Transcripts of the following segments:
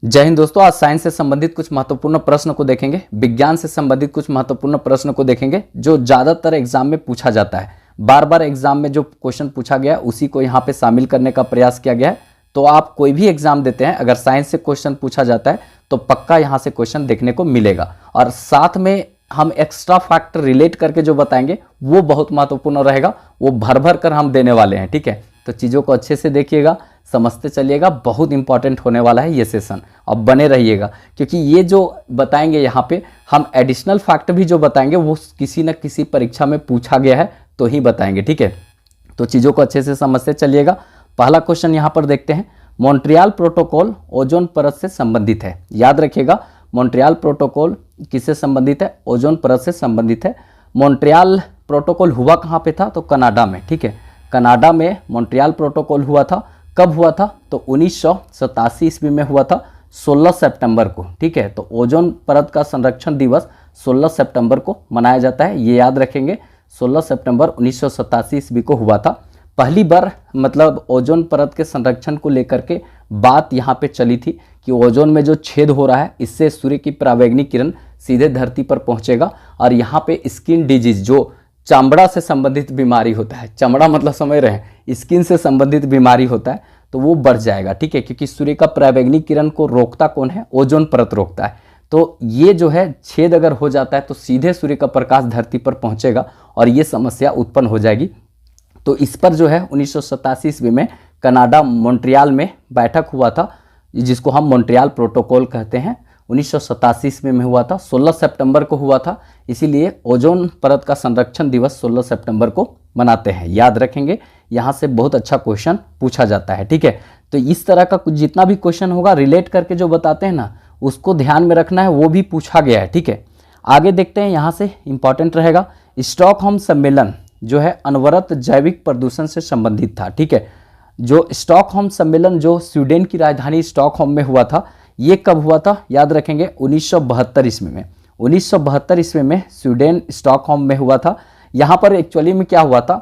जय हिंद दोस्तों, आज साइंस से संबंधित कुछ महत्वपूर्ण प्रश्न को देखेंगे, विज्ञान से संबंधित कुछ महत्वपूर्ण प्रश्न को देखेंगे जो ज़्यादातर एग्जाम में पूछा जाता है। बार बार एग्जाम में जो क्वेश्चन पूछा गया उसी को यहाँ पे शामिल करने का प्रयास किया गया है। तो आप कोई भी एग्जाम देते हैं, अगर साइंस से क्वेश्चन पूछा जाता है तो पक्का यहाँ से क्वेश्चन देखने को मिलेगा। और साथ में हम एक्स्ट्रा फैक्ट रिलेट करके जो बताएंगे वो बहुत महत्वपूर्ण रहेगा, वो भर भर कर हम देने वाले हैं। ठीक है, तो चीज़ों को अच्छे से देखिएगा, समझते चलिएगा, बहुत इंपॉर्टेंट होने वाला है ये सेशन। अब बने रहिएगा क्योंकि ये जो बताएंगे यहाँ पे हम एडिशनल फैक्ट भी जो बताएंगे वो किसी न किसी परीक्षा में पूछा गया है तो ही बताएंगे। ठीक है, तो चीज़ों को अच्छे से समझते चलिएगा। पहला क्वेश्चन यहाँ पर देखते हैं, मॉन्ट्रियल प्रोटोकॉल ओजोन परत से संबंधित है। याद रखिएगा, मॉन्ट्रियल प्रोटोकॉल किससे संबंधित है? ओजोन परत से संबंधित है। मॉन्ट्रियल प्रोटोकॉल हुआ कहाँ पे था? तो कनाडा में। ठीक है, कनाडा में मॉन्ट्रियल प्रोटोकॉल हुआ था। कब हुआ था? तो 1987 ईस्वी में हुआ था, 16 सितंबर को। ठीक है, तो ओजोन परत का संरक्षण दिवस 16 सितंबर को मनाया जाता है, ये याद रखेंगे। 16 सितंबर 1987 ईस्वी को हुआ था। पहली बार मतलब ओजोन परत के संरक्षण को लेकर के बात यहाँ पे चली थी कि ओजोन में जो छेद हो रहा है इससे सूर्य की परावैंगनी किरण सीधे धरती पर पहुँचेगा और यहाँ पे स्किन डिजीज, जो चमड़ा से संबंधित बीमारी होता है, चमड़ा मतलब समझ रहे हैं, स्किन से संबंधित बीमारी होता है, तो वो बढ़ जाएगा। ठीक है, क्योंकि सूर्य का परावैंगनी किरण को रोकता कौन है? ओजोन परत रोकता है। तो ये जो है छेद अगर हो जाता है तो सीधे सूर्य का प्रकाश धरती पर पहुंचेगा और ये समस्या उत्पन्न हो जाएगी। तो इस पर जो है 1987 ईस्वी में कनाडा मॉन्ट्रियल में बैठक हुआ था, जिसको हम मॉन्ट्रियल प्रोटोकॉल कहते हैं। 1987 ईस्वी में हुआ था, 16 सितंबर को हुआ था, इसीलिए ओजोन परत का संरक्षण दिवस 16 सितंबर को मनाते हैं। याद रखेंगे, यहाँ से बहुत अच्छा क्वेश्चन पूछा जाता है। ठीक है, तो इस तरह का कुछ जितना भी क्वेश्चन होगा रिलेट करके जो बताते हैं ना, उसको ध्यान में रखना है, वो भी पूछा गया है। ठीक है, आगे देखते हैं, यहाँ से इंपॉर्टेंट रहेगा। स्टॉकहोम सम्मेलन जो है अनवरत जैविक प्रदूषण से संबंधित था। ठीक है, जो स्टॉकहोम सम्मेलन जो स्वीडन की राजधानी स्टॉकहोम में हुआ था, ये कब हुआ था? याद रखेंगे 1972 ईस्वी में। 1972 ईस्वी में स्वीडन स्टॉकहोम में हुआ था। यहाँ पर एक्चुअली में क्या हुआ था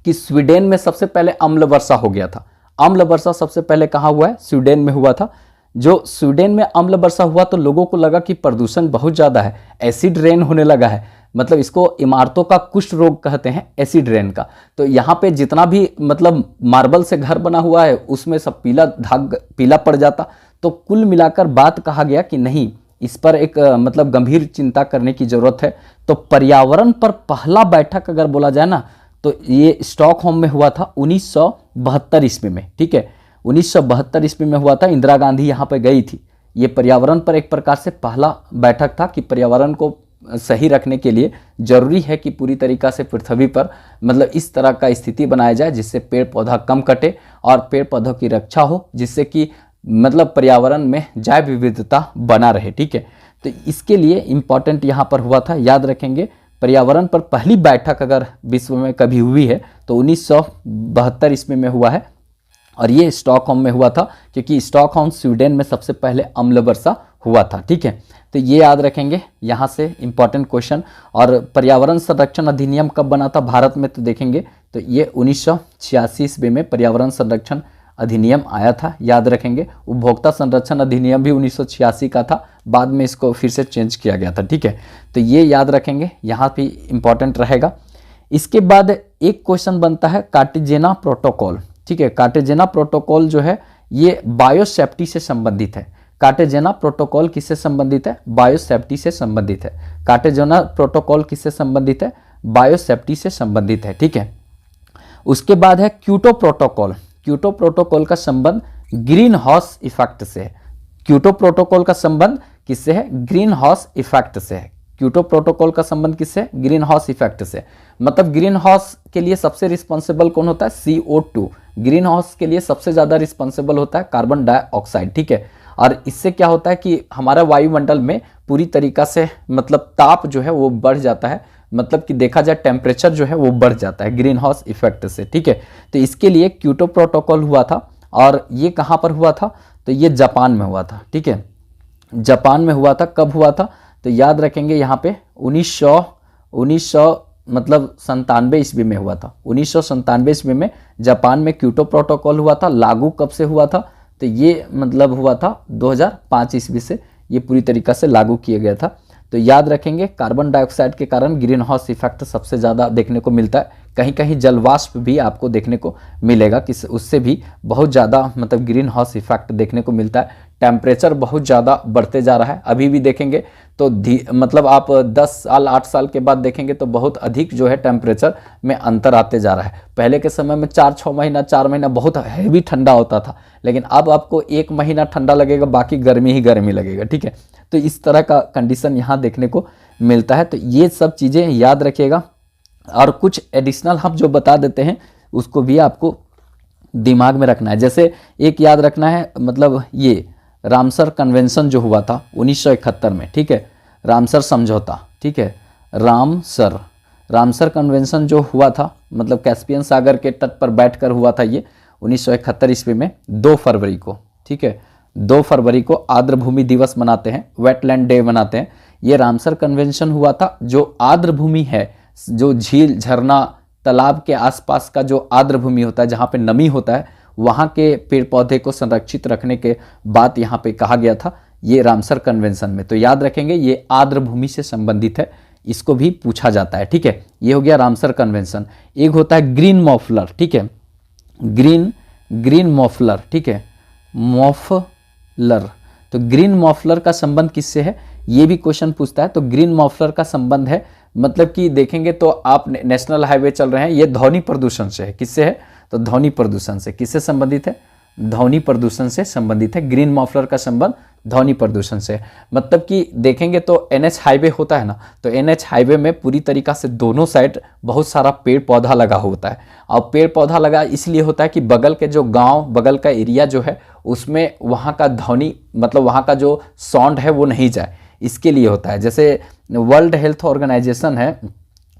कि स्वीडन में सबसे पहले अम्ल वर्षा हो गया था। अम्ल वर्षा सबसे पहले कहाँ हुआ है? स्वीडन में हुआ था। जो स्वीडन में अम्ल वर्षा हुआ तो लोगों को लगा कि प्रदूषण बहुत ज़्यादा है, एसिड रेन होने लगा है, मतलब इसको इमारतों का कुष्ठ रोग कहते हैं, एसिड रेन का। तो यहाँ पे जितना भी मतलब मार्बल से घर बना हुआ है उसमें सब पीला पड़ जाता। तो कुल मिलाकर बात कहा गया कि नहीं, इस पर एक मतलब गंभीर चिंता करने की जरूरत है। तो पर्यावरण पर पहला बैठक अगर बोला जाए ना तो ये स्टॉकहोम में हुआ था 1972 ईस्वी में। ठीक है, 1972 ईस्वी में हुआ था, इंदिरा गांधी यहाँ पे गई थी। ये पर्यावरण पर एक प्रकार से पहला बैठक था कि पर्यावरण को सही रखने के लिए जरूरी है कि पूरी तरीक़ा से पृथ्वी पर मतलब इस तरह का स्थिति बनाया जाए जिससे पेड़ पौधा कम कटे और पेड़ पौधों की रक्षा हो, जिससे कि मतलब पर्यावरण में जैव विविधता बना रहे। ठीक है, तो इसके लिए इम्पॉर्टेंट यहाँ पर हुआ था, याद रखेंगे। पर्यावरण पर पहली बैठक अगर विश्व में कभी हुई है तो 1972 ईस्वी में हुआ है और ये स्टॉकहोम में हुआ था, क्योंकि स्टॉकहोम स्वीडन में सबसे पहले अम्ल वर्षा हुआ था। ठीक है, तो ये याद रखेंगे, यहाँ से इंपॉर्टेंट क्वेश्चन। और पर्यावरण संरक्षण अधिनियम कब बना था भारत में? तो देखेंगे तो ये 1986 ईस्वी में पर्यावरण संरक्षण अधिनियम आया था, याद रखेंगे। उपभोक्ता संरक्षण अधिनियम भी 1986 का था, बाद में इसको फिर से चेंज किया गया था। ठीक है, तो ये याद रखेंगे, यहाँ भी इंपॉर्टेंट रहेगा। इसके बाद एक क्वेश्चन बनता है कार्टेजेना प्रोटोकॉल। ठीक है, कार्टेजेना प्रोटोकॉल जो है ये बायोसेफ्टी से संबंधित है। कार्टेजेना प्रोटोकॉल किससे संबंधित है? बायोसेफ्टी से संबंधित है। कार्टेजेना प्रोटोकॉल किससे संबंधित है? बायोसेफ्टी से संबंधित है। ठीक है, उसके बाद है क्योटो प्रोटोकॉल। क्योटो प्रोटोकॉल का संबंध ग्रीन हाउस इफेक्ट से है। क्योटो प्रोटोकॉल का संबंध किससे है? ग्रीन हाउस इफेक्ट से है। क्योटो प्रोटोकॉल का संबंध किससे? ग्रीन हाउस इफेक्ट से। मतलब ग्रीन हाउस के लिए सबसे रिस्पॉन्सिबल कौन होता है? CO2। ग्रीन हाउस के लिए सबसे ज़्यादा रिस्पॉन्सिबल होता है कार्बन डाइऑक्साइड। ठीक है, और इससे क्या होता है कि हमारा वायुमंडल में पूरी तरीक़ा से मतलब ताप जो है वो बढ़ जाता है, मतलब कि देखा जाए टेम्परेचर जो है वो बढ़ जाता है ग्रीन हाउस इफेक्ट से। ठीक है, तो इसके लिए क्योटो प्रोटोकॉल हुआ था और ये कहाँ पर हुआ था? तो ये जापान में हुआ था। ठीक है, जापान में हुआ था। कब हुआ था? तो याद रखेंगे यहाँ पे 1900 मतलब 97 ईस्वी में हुआ था। 1997 ईस्वी में जापान में क्योटो प्रोटोकॉल हुआ था। लागू कब से हुआ था? तो ये मतलब हुआ था 2005 ईस्वी से ये पूरी तरीक़ा से लागू किया गया था। तो याद रखेंगे कार्बन डाइऑक्साइड के कारण ग्रीन हाउस इफेक्ट सबसे ज़्यादा देखने को मिलता है। कहीं कहीं जलवाष्प भी आपको देखने को मिलेगा कि उससे भी बहुत ज़्यादा मतलब ग्रीन हाउस इफेक्ट देखने को मिलता है। टेम्परेचर बहुत ज़्यादा बढ़ते जा रहा है, अभी भी देखेंगे तो मतलब आप 10 साल 8 साल के बाद देखेंगे तो बहुत अधिक जो है टेम्परेचर में अंतर आते जा रहा है। पहले के समय में 4-6 महीना 4 महीना बहुत हैवी ठंडा होता था, लेकिन अब आपको 1 महीना ठंडा लगेगा, बाकी गर्मी ही गर्मी लगेगा। ठीक है, तो इस तरह का कंडीशन यहाँ देखने को मिलता है। तो ये सब चीज़ें याद रखिएगा, और कुछ एडिशनल हम जो बता देते हैं उसको भी आपको दिमाग में रखना है। जैसे एक याद रखना है, मतलब ये रामसर कन्वेंशन जो हुआ था 1971 में, ठीक है, रामसर समझौता, ठीक है, रामसर कन्वेंशन जो हुआ था मतलब कैस्पियन सागर के तट पर बैठकर हुआ था ये 1971 ईस्वी में 2 फरवरी को। ठीक है, 2 फरवरी को आर्द्र भूमि दिवस मनाते हैं, वेटलैंड डे मनाते हैं। ये रामसर कन्वेंशन हुआ था। जो आर्द्र भूमि है, जो झील झरना तालाब के आसपास का जो आर्द्र भूमि होता है, जहाँ पे नमी होता है, वहाँ के पेड़ पौधे को संरक्षित रखने के बात यहाँ पे कहा गया था ये रामसर कन्वेंशन में। तो याद रखेंगे ये आर्द्र भूमि से संबंधित है, इसको भी पूछा जाता है। ठीक है, ये हो गया रामसर कन्वेंशन। एक होता है ग्रीन मॉफलर, ठीक है, ग्रीन मॉफलर, ठीक है, मॉफलर। तो ग्रीन मॉफलर का संबंध किससे है, ये भी क्वेश्चन पूछता है। तो ग्रीन मॉफलर का संबंध है, मतलब कि देखेंगे तो आप नेशनल हाईवे चल रहे हैं, ये ध्वनि प्रदूषण से है। किससे है, तो ध्वनि प्रदूषण से। किससे संबंधित है, ध्वनि प्रदूषण से संबंधित है। ग्रीन मॉफलर का संबंध ध्वनि प्रदूषण से। मतलब कि देखेंगे तो NH हाईवे होता है ना, तो NH हाईवे में पूरी तरीक़ा से दोनों साइड बहुत सारा पेड़ पौधा लगा होता है। और पेड़ पौधा लगा इसलिए होता है कि बगल के जो गांव, बगल का एरिया जो है उसमें वहाँ का ध्वनि, मतलब वहाँ का जो साउंड है वो नहीं जाए, इसके लिए होता है। जैसे वर्ल्ड हेल्थ ऑर्गेनाइजेशन है,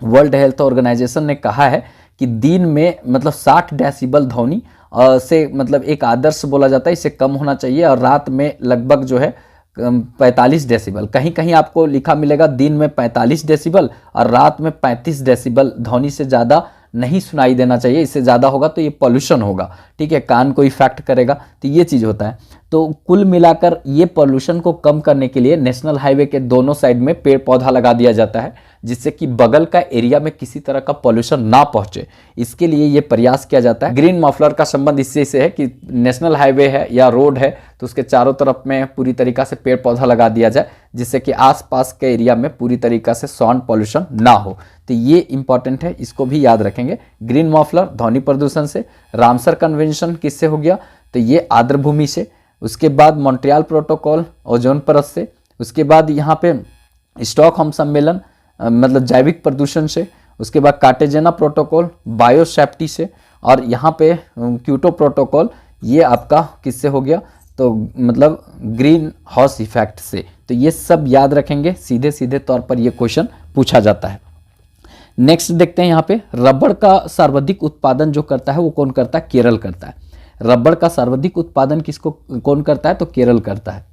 वर्ल्ड हेल्थ ऑर्गेनाइजेशन ने कहा है कि दिन में मतलब 60 डेसिबल ध्वनि से मतलब एक आदर्श बोला जाता है, इससे कम होना चाहिए। और रात में लगभग जो है 45 डेसिबल, कहीं कहीं आपको लिखा मिलेगा दिन में 45 डेसिबल और रात में 35 डेसिबल ध्वनि से ज़्यादा नहीं सुनाई देना चाहिए। इससे ज़्यादा होगा तो ये पॉल्यूशन होगा, ठीक है, कान को इफेक्ट करेगा। तो ये चीज़ होता है। तो कुल मिलाकर ये पॉल्यूशन को कम करने के लिए नेशनल हाईवे के दोनों साइड में पेड़ पौधा लगा दिया जाता है, जिससे कि बगल का एरिया में किसी तरह का पॉल्यूशन ना पहुंचे, इसके लिए ये प्रयास किया जाता है। ग्रीन मफलर का संबंध इससे से है कि नेशनल हाईवे है या रोड है तो उसके चारों तरफ में पूरी तरीका से पेड़ पौधा लगा दिया जाए, जिससे कि आसपास के एरिया में पूरी तरीका से साउंड पॉल्यूशन ना हो। तो ये इंपॉर्टेंट है, इसको भी याद रखेंगे। ग्रीन मफलर ध्वनि प्रदूषण से, रामसर कन्वेंशन किससे हो गया, तो ये आर्द्र भूमि से, उसके बाद मॉन्ट्रियल प्रोटोकॉल ओजोन परत से, उसके बाद यहाँ पे स्टॉकहोम सम्मेलन मतलब जैविक प्रदूषण से, उसके बाद कार्टेजेना प्रोटोकॉल बायोसेफ्टी से, और यहाँ पे क्योटो प्रोटोकॉल ये आपका किससे हो गया, तो मतलब ग्रीन हाउस इफेक्ट से। तो ये सब याद रखेंगे, सीधे सीधे तौर पर ये क्वेश्चन पूछा जाता है। नेक्स्ट देखते हैं यहाँ पे रबड़ का सर्वाधिक उत्पादन जो करता है वो कौन करता है, केरल करता है। रबड़ का सर्वाधिक उत्पादन किसको कौन करता है, तो केरल करता है।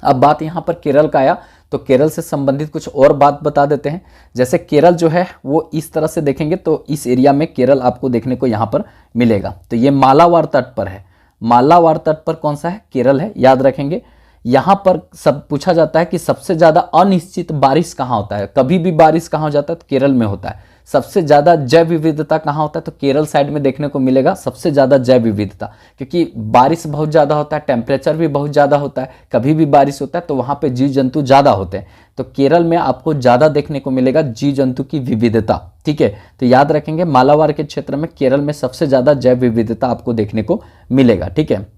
अब बात यहाँ पर केरल का आया तो केरल से संबंधित कुछ और बात बता देते हैं। जैसे केरल जो है वो इस तरह से देखेंगे तो इस एरिया में केरल आपको देखने को यहाँ पर मिलेगा। तो ये मालाबार तट पर है, मालाबार तट पर कौन सा है, केरल है, याद रखेंगे। यहाँ पर सब पूछा जाता है कि सबसे ज़्यादा अनिश्चित बारिश कहाँ होता है, कभी भी बारिश कहाँ हो जाता है, तो केरल में होता है। सबसे ज़्यादा जैव विविधता कहाँ होता है, तो केरल साइड में देखने को मिलेगा सबसे ज़्यादा जैव विविधता, क्योंकि बारिश बहुत ज़्यादा होता है, टेम्परेचर भी बहुत ज़्यादा होता है, कभी भी बारिश होता है तो वहाँ पे जीव जंतु ज़्यादा होते हैं। तो केरल में आपको ज़्यादा देखने को मिलेगा जीव जंतु की विविधता, ठीक है। तो याद रखेंगे मालाबार के क्षेत्र में केरल में सबसे ज़्यादा जैव विविधता आपको देखने को मिलेगा, ठीक है।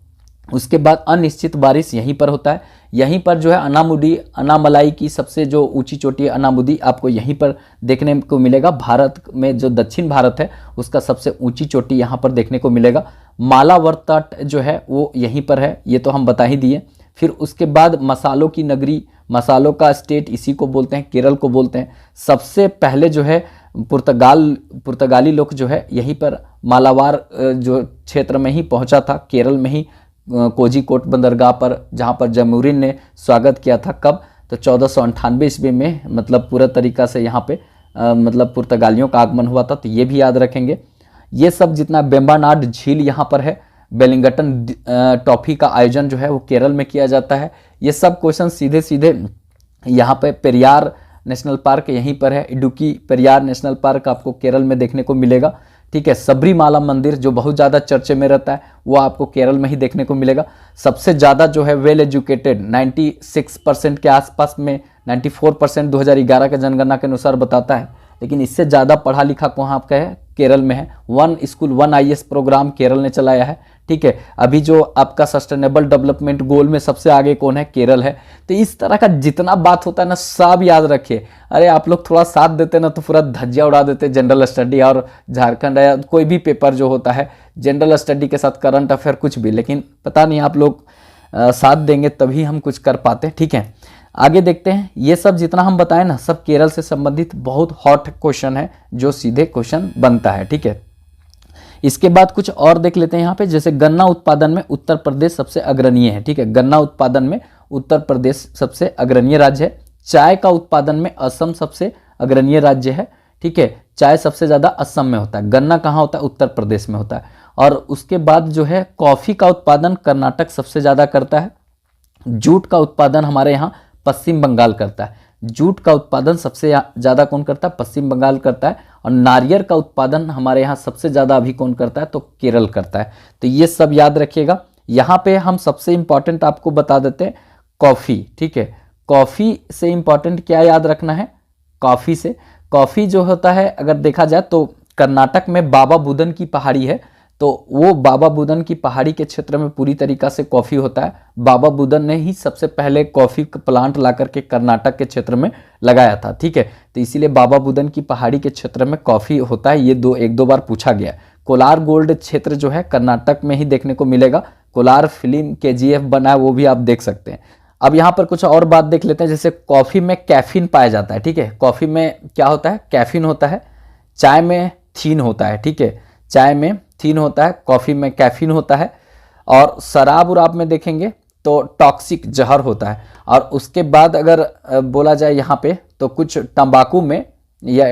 उसके बाद अनिश्चित बारिश यहीं पर होता है। यहीं पर जो है अनामुडी अनामलाई की सबसे जो ऊंची चोटी है अनामुदी आपको यहीं पर देखने को मिलेगा। भारत में जो दक्षिण भारत है उसका सबसे ऊंची चोटी यहाँ पर देखने को मिलेगा। मालाबार तट जो है वो यहीं पर है, ये तो हम बता ही दिए। फिर उसके बाद मसालों की नगरी, मसालों का स्टेट इसी को बोलते हैं, केरल को बोलते हैं। सबसे पहले जो है पुर्तगाली लोग जो है यहीं पर मालाबार जो क्षेत्र में ही पहुँचा था, केरल में ही कोझिकोड बंदरगाह पर, जहाँ पर जमूरिन ने स्वागत किया था। कब, तो 1498 ईस्वी में, मतलब पूरा तरीका से यहाँ पे मतलब पुर्तगालियों का आगमन हुआ था। तो ये भी याद रखेंगे। ये सब जितना बेम्बानाड झील यहाँ पर है, वेलिंगटन ट्रॉफी का आयोजन जो है वो केरल में किया जाता है। ये सब क्वेश्चन सीधे सीधे यहाँ पे पेरियार नेशनल पार्क यहीं पर है, इडुक्की पेरियार नेशनल पार्क आपको केरल में देखने को मिलेगा। ठीक है, सबरीमाला मंदिर जो बहुत ज़्यादा चर्चे में रहता है वो आपको केरल में ही देखने को मिलेगा। सबसे ज़्यादा जो है वेल एजुकेटेड 96% के आसपास में, 94% 2011 के जनगणना के अनुसार बताता है, लेकिन इससे ज़्यादा पढ़ा लिखा कहाँ आपका है, केरल में है। 1 स्कूल 1 IAS प्रोग्राम केरल ने चलाया है। ठीक है, अभी जो आपका सस्टेनेबल डेवलपमेंट गोल में सबसे आगे कौन है, केरल है। तो इस तरह का जितना बात होता है ना सब याद रखिए। अरे आप लोग थोड़ा साथ देते ना तो पूरा धज्जिया उड़ा देते जनरल स्टडी और झारखंड या कोई भी पेपर जो होता है जनरल स्टडी के साथ करंट अफेयर कुछ भी, लेकिन पता नहीं आप लोग साथ देंगे तभी हम कुछ कर पाते। ठीक है, आगे देखते हैं। ये सब जितना हम बताएं ना सब केरल से संबंधित बहुत हॉट क्वेश्चन है जो सीधे क्वेश्चन बनता है। ठीक है, इसके बाद कुछ और देख लेते हैं यहाँ पे, जैसे गन्ना उत्पादन में उत्तर प्रदेश सबसे अग्रणीय है। ठीक है, गन्ना उत्पादन में उत्तर प्रदेश सबसे अग्रणीय राज्य है। चाय का उत्पादन में असम सबसे अग्रणीय राज्य है। ठीक है, चाय सबसे ज़्यादा असम में होता है, गन्ना कहाँ होता है, उत्तर प्रदेश में होता है। और उसके बाद जो है कॉफ़ी का उत्पादन कर्नाटक सबसे ज़्यादा करता है। जूट का उत्पादन हमारे यहाँ पश्चिम बंगाल करता है। जूट का उत्पादन सबसे ज़्यादा कौन करता है, पश्चिम बंगाल करता है। और नारियल का उत्पादन हमारे यहाँ सबसे ज़्यादा अभी कौन करता है, तो केरल करता है। तो ये सब याद रखिएगा। यहाँ पे हम सबसे इम्पॉर्टेंट आपको बता देते हैं कॉफ़ी। ठीक है, कॉफ़ी से इम्पॉर्टेंट क्या याद रखना है, कॉफ़ी से, कॉफ़ी जो होता है अगर देखा जाए तो कर्नाटक में बाबा बुदन की पहाड़ी है, तो वो बाबा बुदन की पहाड़ी के क्षेत्र में पूरी तरीका से कॉफ़ी होता है। बाबा बुदन ने ही सबसे पहले कॉफ़ी का प्लांट ला करके कर्नाटक के क्षेत्र में लगाया था। ठीक है, तो इसीलिए बाबा बुदन की पहाड़ी के क्षेत्र में कॉफ़ी होता है। ये एक दो बार पूछा गया। कोलार गोल्ड क्षेत्र जो है कर्नाटक में ही देखने को मिलेगा। कोलार फिल्म KGF बना है, वो भी आप देख सकते हैं। अब यहाँ पर कुछ और बात देख लेते हैं, जैसे कॉफ़ी में कैफीन पाया जाता है। ठीक है, कॉफ़ी में क्या होता है, कैफीन होता है। चाय में थीन होता है। ठीक है, चाय में थीन होता है, कॉफ़ी में कैफीन होता है। और शराब उराब में देखेंगे तो टॉक्सिक जहर होता है। और उसके बाद अगर बोला जाए यहाँ पे तो कुछ तंबाकू में या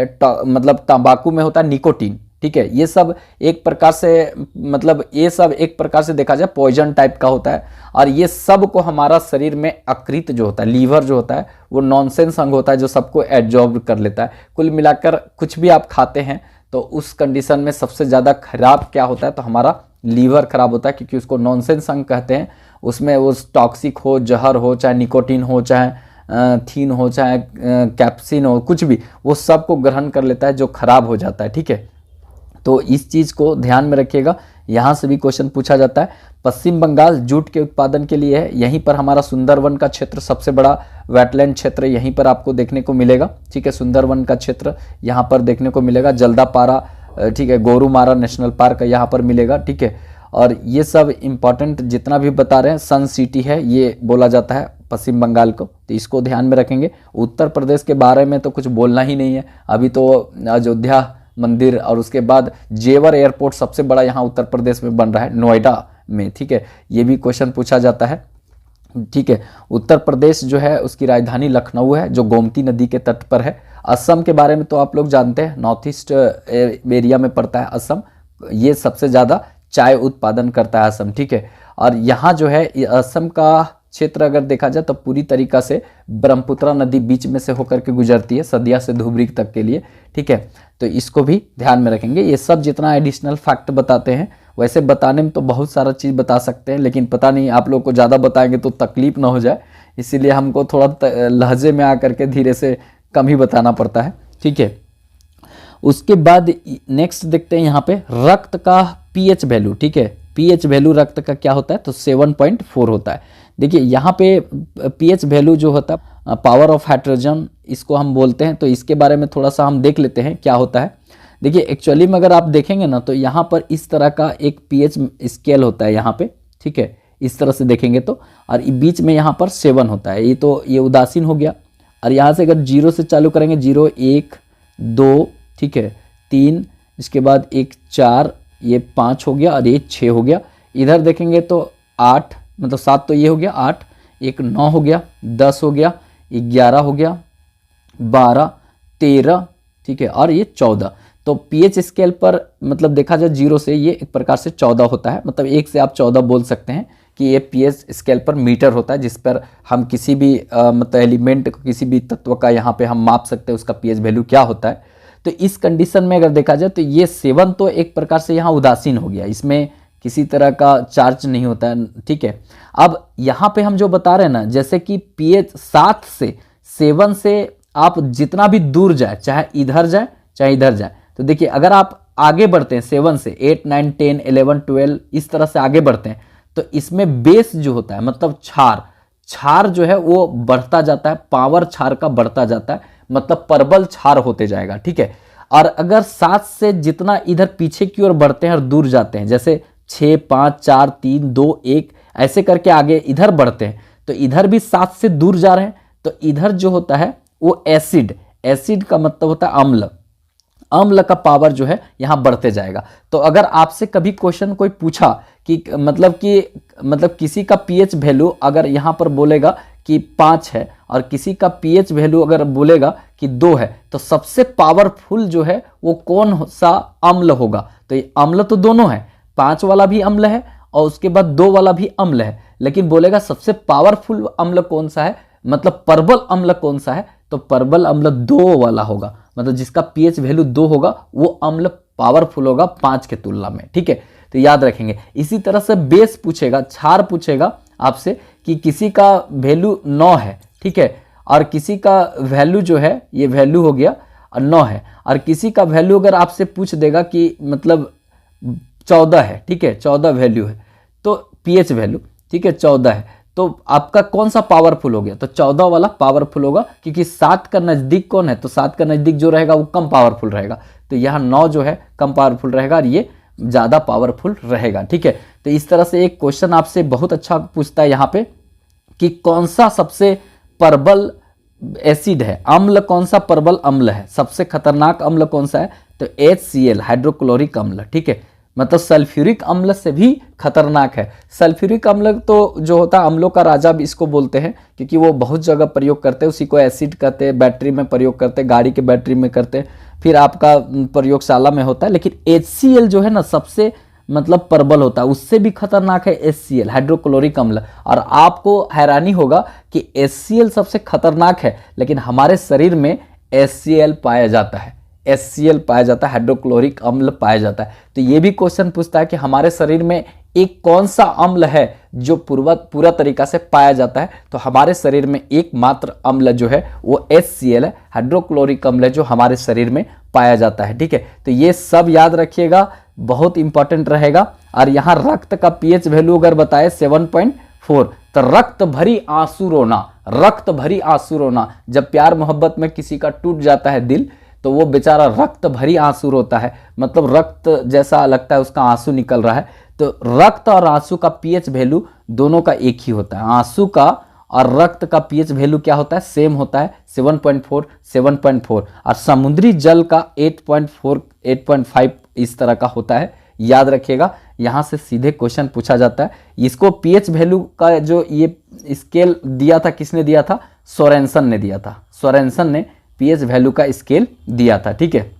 मतलब तंबाकू में होता है निकोटीन। ठीक है, ये सब एक प्रकार से मतलब ये सब एक प्रकार से देखा जाए पॉइजन टाइप का होता है। और ये सब को हमारा शरीर में अकृत जो होता है, लीवर जो होता है वो नॉनसेंस अंग होता है जो सबको एब्जॉर्ब कर लेता है। कुल मिलाकर कुछ भी आप खाते हैं तो उस कंडीशन में सबसे ज़्यादा खराब क्या होता है, तो हमारा लीवर खराब होता है, क्योंकि उसको नॉनसेंस अंग कहते हैं। उसमें वो टॉक्सिक हो, जहर हो, चाहे निकोटीन हो, चाहे थीन हो, चाहे कैप्सिन हो, कुछ भी, वो सब को ग्रहण कर लेता है जो खराब हो जाता है। ठीक है, तो इस चीज़ को ध्यान में रखिएगा। यहाँ से भी क्वेश्चन पूछा जाता है। पश्चिम बंगाल जूट के उत्पादन के लिए है। यहीं पर हमारा सुंदरवन का क्षेत्र सबसे बड़ा वेटलैंड क्षेत्र यहीं पर आपको देखने को मिलेगा। ठीक है, सुंदरवन का क्षेत्र यहाँ पर देखने को मिलेगा। जल्दापारा, ठीक है, गोरुमारा नेशनल पार्क यहाँ पर मिलेगा। ठीक है, और ये सब इम्पॉर्टेंट जितना भी बता रहे हैं, सन सिटी है ये बोला जाता है पश्चिम बंगाल को, तो इसको ध्यान में रखेंगे। उत्तर प्रदेश के बारे में तो कुछ बोलना ही नहीं है। अभी तो अयोध्या मंदिर और उसके बाद जेवर एयरपोर्ट सबसे बड़ा यहाँ उत्तर प्रदेश में बन रहा है, नोएडा में। ठीक है, ये भी क्वेश्चन पूछा जाता है। ठीक है, उत्तर प्रदेश जो है उसकी राजधानी लखनऊ है जो गोमती नदी के तट पर है। असम के बारे में तो आप लोग जानते हैं, नॉर्थ ईस्ट एरिया में पड़ता है असम। ये सबसे ज़्यादा चाय उत्पादन करता है असम। ठीक है, और यहाँ जो है असम का क्षेत्र अगर देखा जाए तो पूरी तरीका से ब्रह्मपुत्र नदी बीच में से होकर के गुजरती है, सदिया से धुबरी तक के लिए। ठीक है, तो इसको भी ध्यान में रखेंगे। ये सब जितना एडिशनल फैक्ट बताते हैं, वैसे बताने में तो बहुत सारा चीज़ बता सकते हैं, लेकिन पता नहीं आप लोग को ज़्यादा बताएंगे तो तकलीफ ना हो जाए, इसीलिए हमको थोड़ा लहजे में आकर के धीरे से कम ही बताना पड़ता है। ठीक है, उसके बाद नेक्स्ट देखते हैं यहाँ पे रक्त का pH वैल्यू। ठीक है, pH वैल्यू रक्त का क्या होता है, तो 7.4 होता है। देखिए यहाँ पे pH वैल्यू जो होता है पावर ऑफ हाइड्रोजन इसको हम बोलते हैं, तो इसके बारे में थोड़ा सा हम देख लेते हैं क्या होता है। देखिए एक्चुअली में अगर आप देखेंगे ना तो यहाँ पर इस तरह का एक pH स्केल होता है यहाँ पे। ठीक है, इस तरह से देखेंगे तो, और बीच में यहाँ पर 7 होता है। ये उदासीन हो गया। और यहाँ से अगर 0 से चालू करेंगे, 0, 1, 2, ठीक है, 3, इसके बाद 1, 4, ये 5 हो गया और ये 6 हो गया। इधर देखेंगे तो 8, मतलब 7 तो ये हो गया, 8, 1 9 हो गया, 10 हो गया, 11 हो गया, 12, 13, ठीक है, और ये 14। तो पीएच स्केल पर मतलब देखा जाए 0 से ये एक प्रकार से 14 होता है, मतलब 1 से आप 14 बोल सकते हैं कि ये पीएच स्केल पर मीटर होता है, जिस पर हम किसी भी मतलब एलिमेंट को, किसी भी तत्व का यहाँ पे हम माप सकते हैं उसका पीएच वैल्यू क्या होता है। तो इस कंडीशन में अगर देखा जाए तो ये 7 तो एक प्रकार से यहाँ उदासीन हो गया, इसमें किसी तरह का चार्ज नहीं होता है, ठीक है। अब यहाँ पे हम जो बता रहे हैं ना, जैसे कि पीएच 7 से 7 से आप जितना भी दूर जाए, चाहे इधर जाए चाहे इधर जाए, तो देखिए अगर आप आगे बढ़ते हैं 7 से 8 9 10 11 12 इस तरह से आगे बढ़ते हैं, तो इसमें बेस जो होता है मतलब क्षार जो है वो बढ़ता जाता है, पावर क्षार का बढ़ता जाता है, मतलब परबल क्षार होते जाएगा, ठीक है। और अगर 7 से जितना इधर पीछे की ओर बढ़ते हैं और दूर जाते हैं, जैसे 6 5 4 3 2 1 ऐसे करके आगे इधर बढ़ते हैं, तो इधर भी 7 से दूर जा रहे हैं, तो इधर जो होता है वो एसिड का मतलब होता है अम्ल का पावर जो है यहाँ बढ़ते जाएगा। तो अगर आपसे कभी क्वेश्चन कोई पूछा कि मतलब किसी का पीएच वैल्यू अगर यहाँ पर बोलेगा कि 5 है और किसी का पीएच वैल्यू अगर बोलेगा कि 2 है, तो सबसे पावरफुल जो है वो कौन सा अम्ल होगा? तो ये अम्ल तो दोनों है, 5 वाला भी अम्ल है और उसके बाद 2 वाला भी अम्ल है, लेकिन बोलेगा सबसे पावरफुल अम्ल कौन सा है, मतलब परबल अम्ल कौन सा है, तो परबल अम्ल 2 वाला होगा, मतलब जिसका पीएच वैल्यू 2 होगा वो अम्ल पावरफुल होगा 5 के तुलना में, ठीक है। तो याद रखेंगे। इसी तरह से बेस पूछेगा, क्षार पूछेगा आपसे कि किसी का वैल्यू 9 है, ठीक है, और किसी का वैल्यू जो है ये वैल्यू हो गया 9 है, और किसी का वैल्यू अगर आपसे पूछ देगा कि मतलब 14 है, ठीक है, 14 वैल्यू है, तो पीएच वैल्यू, ठीक है, 14 है, तो आपका कौन सा पावरफुल हो गया? तो 14 वाला पावरफुल होगा, क्योंकि 7 का नज़दीक कौन है, तो 7 का नज़दीक जो रहेगा वो कम पावरफुल रहेगा, तो यहाँ 9 जो है कम पावरफुल रहेगा और ये ज़्यादा पावरफुल रहेगा, ठीक है। तो इस तरह से एक क्वेश्चन आपसे बहुत अच्छा पूछता है यहाँ पे कि कौन सा सबसे प्रबल एसिड है, अम्ल कौन सा प्रबल अम्ल है, सबसे खतरनाक अम्ल कौन सा है, तो HCl हाइड्रोक्लोरिक अम्ल, ठीक है, मतलब सल्फ्यूरिक अम्ल से भी खतरनाक है। सल्फ्यूरिक अम्ल तो जो होता है अम्लों का राजा भी इसको बोलते हैं, क्योंकि वो बहुत जगह प्रयोग करते हैं, उसी को एसिड कहते हैं, बैटरी में प्रयोग करते हैं, गाड़ी के बैटरी में करते हैं, फिर आपका प्रयोगशाला में होता है। लेकिन HCl जो है ना सबसे मतलब प्रबल होता है, उससे भी खतरनाक है HCl हाइड्रोक्लोरिक अम्ल। और आपको हैरानी होगा कि HCl सबसे खतरनाक है, लेकिन हमारे शरीर में HCl पाया जाता है, HCl पाया जाता है, हाइड्रोक्लोरिक अम्ल पाया जाता है। तो ये भी क्वेश्चन पूछता है कि हमारे शरीर में एक कौन सा अम्ल है जो पूरा तरीका से पाया जाता है, तो हमारे शरीर में एकमात्र अम्ल जो है वो HCl है, हाइड्रोक्लोरिक अम्ल है, जो हमारे शरीर में पाया जाता है, ठीक है। तो ये सब याद रखिएगा, बहुत इंपॉर्टेंट रहेगा। और यहाँ रक्त का पीएच वैल्यू अगर बताए 7.4, तो रक्त भरी आंसू रोना, जब प्यार मोहब्बत में किसी का टूट जाता है दिल, तो वो बेचारा रक्त भरी आंसू रोता है, मतलब रक्त जैसा लगता है उसका आंसू निकल रहा है। तो रक्त और आंसू का पीएच वैल्यू दोनों का एक ही होता है, आंसू का और रक्त का पीएच वैल्यू क्या होता है, सेम होता है, 7.4 और समुद्री जल का 8.4 8.5 इस तरह का होता है, याद रखिएगा। यहाँ से सीधे क्वेश्चन पूछा जाता है। इसको पीएच वैल्यू का जो ये स्केल दिया था, किसने दिया था, सोरेनसन ने दिया था, सोरेनसन ने पीएच वैल्यू का स्केल दिया था, ठीक है।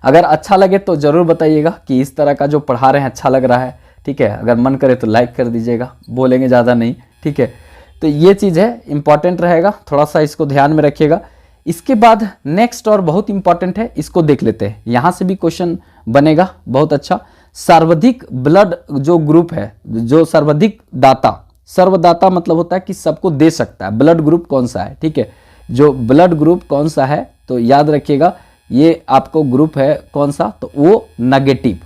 अगर अच्छा लगे तो ज़रूर बताइएगा कि इस तरह का जो पढ़ा रहे हैं अच्छा लग रहा है, ठीक है। अगर मन करे तो लाइक कर दीजिएगा, बोलेंगे ज़्यादा नहीं, ठीक है। तो ये चीज़ है, इंपॉर्टेंट रहेगा, थोड़ा सा इसको ध्यान में रखिएगा। इसके बाद नेक्स्ट और बहुत इंपॉर्टेंट है, इसको देख लेते हैं, यहाँ से भी क्वेश्चन बनेगा बहुत अच्छा। सर्वाधिक ब्लड जो ग्रुप है, जो सर्वदाता मतलब होता है कि सबको दे सकता है, ब्लड ग्रुप कौन सा है, ठीक है। जो ब्लड ग्रुप कौन सा है, तो याद रखिएगा ये आपको ग्रुप है कौन सा, तो वो नेगेटिव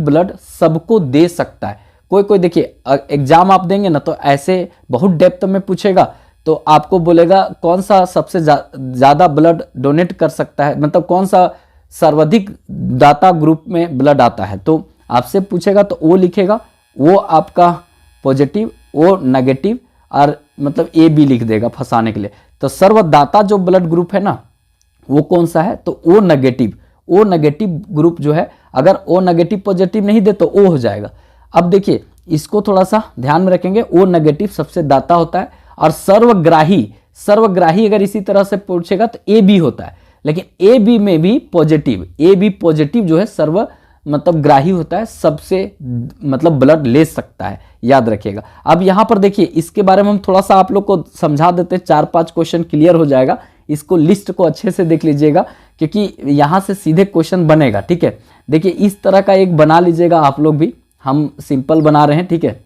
ब्लड सबको दे सकता है। कोई देखिए एग्जाम आप देंगे ना, तो ऐसे बहुत डेप्थ में पूछेगा, तो आपको बोलेगा कौन सा सबसे ज़्यादा ब्लड डोनेट कर सकता है, मतलब कौन सा सर्वाधिक दाता ग्रुप में ब्लड आता है, तो आपसे पूछेगा तो वो लिखेगा, वो आपका पॉजिटिव, वो नेगेटिव, और मतलब ए बी लिख देगा फंसाने के लिए। तो सर्वदाता जो ब्लड ग्रुप है ना वो कौन सा है, तो ओ नेगेटिव ग्रुप जो है, अगर ओ नेगेटिव पॉजिटिव नहीं दे तो ओ हो जाएगा। अब देखिए इसको थोड़ा सा ध्यान में रखेंगे, ओ नेगेटिव सबसे दाता होता है, और सर्वग्राही अगर इसी तरह से पूछेगा तो ए बी होता है। लेकिन ए बी में भी पॉजिटिव, ए बी पॉजिटिव जो है सर्व मतलब ग्राही होता है, सबसे मतलब ब्लड ले सकता है, याद रखिएगा। अब यहाँ पर देखिए इसके बारे में हम थोड़ा सा आप लोग को समझा देते हैं, 4-5 क्वेश्चन क्लियर हो जाएगा। इसको लिस्ट को अच्छे से देख लीजिएगा क्योंकि यहाँ से सीधे क्वेश्चन बनेगा, ठीक है। देखिए इस तरह का एक बना लीजिएगा आप लोग भी, हम सिंपल बना रहे हैं, ठीक है।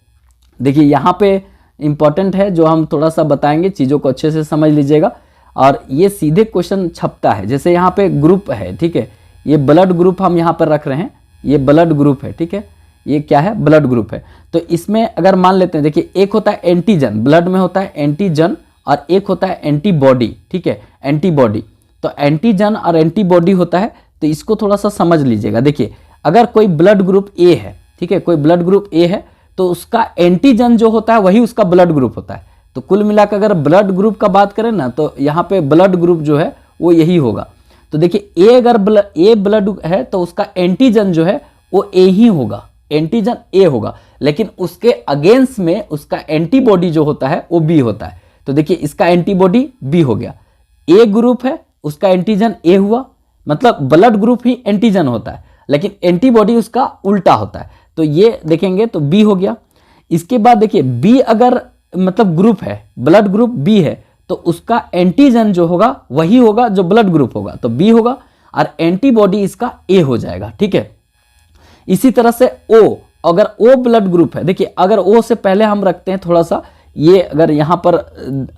देखिए यहाँ पे इंपॉर्टेंट है जो हम थोड़ा सा बताएंगे, चीज़ों को अच्छे से समझ लीजिएगा। और ये सीधे क्वेश्चन छपता है, जैसे यहाँ पे ग्रुप है, ठीक है, ये ब्लड ग्रुप हम यहाँ पर रख रहे हैं, ये ब्लड ग्रुप है, ठीक है, ये क्या है, ब्लड ग्रुप है। तो इसमें अगर मान लेते हैं, देखिए एक होता है एंटीजन, ब्लड में होता है एंटीजन, और एक होता है एंटीबॉडी, ठीक है, एंटीबॉडी। तो एंटीजन और एंटीबॉडी होता है, तो इसको थोड़ा सा समझ लीजिएगा। देखिए अगर कोई ब्लड ग्रुप ए है, ठीक है, कोई ब्लड ग्रुप ए है, तो उसका एंटीजन जो होता है वही उसका ब्लड ग्रुप होता है। तो कुल मिलाकर अगर ब्लड ग्रुप का बात करें ना, तो यहाँ पे ब्लड ग्रुप जो है वो यही होगा। तो देखिए ए अगर ए ब्लड है तो उसका एंटीजन जो है वो ए ही होगा, एंटीजन ए होगा, लेकिन उसके अगेंस्ट में उसका एंटीबॉडी जो होता है वो बी होता है। तो देखिए इसका एंटीबॉडी बी हो गया, ए ग्रुप है उसका एंटीजन ए हुआ, मतलब ब्लड ग्रुप ही एंटीजन होता है लेकिन एंटीबॉडी उसका उल्टा होता है। तो ये देखेंगे तो बी हो गया। इसके बाद देखिए बी अगर मतलब ग्रुप है, ब्लड ग्रुप बी है, तो उसका एंटीजन जो होगा वही होगा जो ब्लड ग्रुप होगा, तो बी होगा, और एंटीबॉडी इसका ए हो जाएगा, ठीक है। इसी तरह से ओ, अगर ओ ब्लड ग्रुप है, देखिए अगर ओ से पहले हम रखते हैं थोड़ा सा, ये अगर यहाँ पर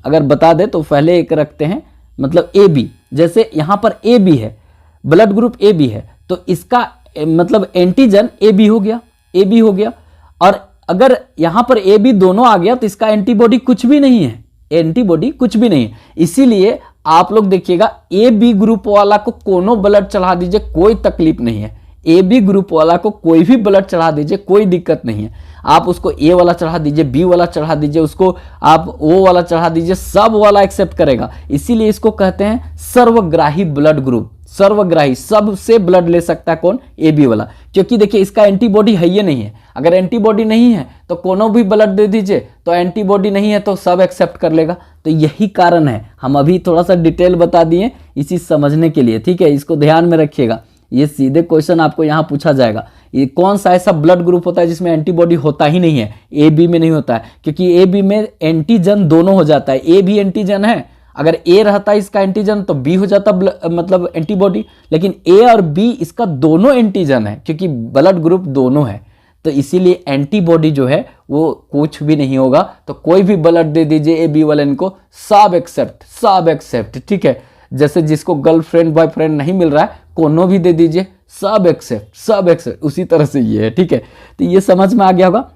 अगर बता दे तो पहले एक रखते हैं मतलब ए बी, जैसे यहाँ पर ए बी है, ब्लड ग्रुप ए बी है, तो इसका मतलब एंटीजन ए बी हो गया, ए बी हो गया। और अगर यहाँ पर ए बी दोनों आ गया तो इसका एंटीबॉडी कुछ भी नहीं है, एंटीबॉडी कुछ भी नहीं है। इसीलिए आप लोग देखिएगा ए बी ग्रुप वाला को कोनो ब्लड चढ़ा दीजिए, कोई तकलीफ नहीं है। ए बी ग्रुप वाला को कोई भी ब्लड चढ़ा दीजिए, कोई दिक्कत नहीं है। आप उसको ए वाला चढ़ा दीजिए, बी वाला चढ़ा दीजिए, उसको आप ओ वाला चढ़ा दीजिए, सब वाला एक्सेप्ट करेगा। इसीलिए इसको कहते हैं सर्वग्राही ब्लड ग्रुप, सर्वग्राही, सबसे ब्लड ले सकता है कौन, ए बी वाला, क्योंकि देखिए इसका एंटीबॉडी है ही नहीं है। अगर एंटीबॉडी नहीं है तो कोनो भी ब्लड दे दीजिए, तो एंटीबॉडी नहीं है तो सब एक्सेप्ट कर लेगा। तो यही कारण है, हम अभी थोड़ा सा डिटेल बता दिए इसी समझने के लिए, ठीक है। इसको ध्यान में रखिएगा, ये सीधे क्वेश्चन आपको यहाँ पूछा जाएगा, ये कौन सा ऐसा ब्लड ग्रुप होता है जिसमें एंटीबॉडी होता ही नहीं है, ए बी में नहीं होता है, क्योंकि ए बी में एंटीजन दोनों हो जाता है। ए भी एंटीजन है, अगर ए रहता है इसका एंटीजन तो बी हो जाता मतलब एंटीबॉडी, लेकिन ए और बी इसका दोनों एंटीजन है क्योंकि ब्लड ग्रुप दोनों है, तो इसीलिए एंटीबॉडी जो है वो कुछ भी नहीं होगा। तो कोई भी ब्लड दे दीजिए ए बी वाले इनको, सब एक्सेप्ट, सब एक्सेप्ट, ठीक है। जैसे जिसको गर्लफ्रेंड बॉयफ्रेंड नहीं मिल रहा है, कोनो भी दे दीजिए, सब एक्सेप्ट, सब एक्सेप्ट, उसी तरह से ये है, ठीक है। तो ये समझ में आ गया होगा।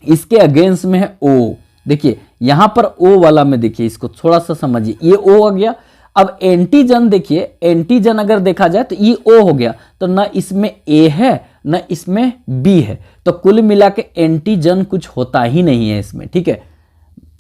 इसके अगेंस्ट में है ओ, देखिए यहां पर ओ वाला में देखिए, इसको थोड़ा सा समझिए, ये ओ आ गया। अब एंटीजन देखिए, एंटीजन अगर देखा जाए तो ये ओ हो गया, तो ना इसमें ए है ना इसमें बी है, तो कुल मिला के एंटीजन कुछ होता ही नहीं है इसमें, ठीक है।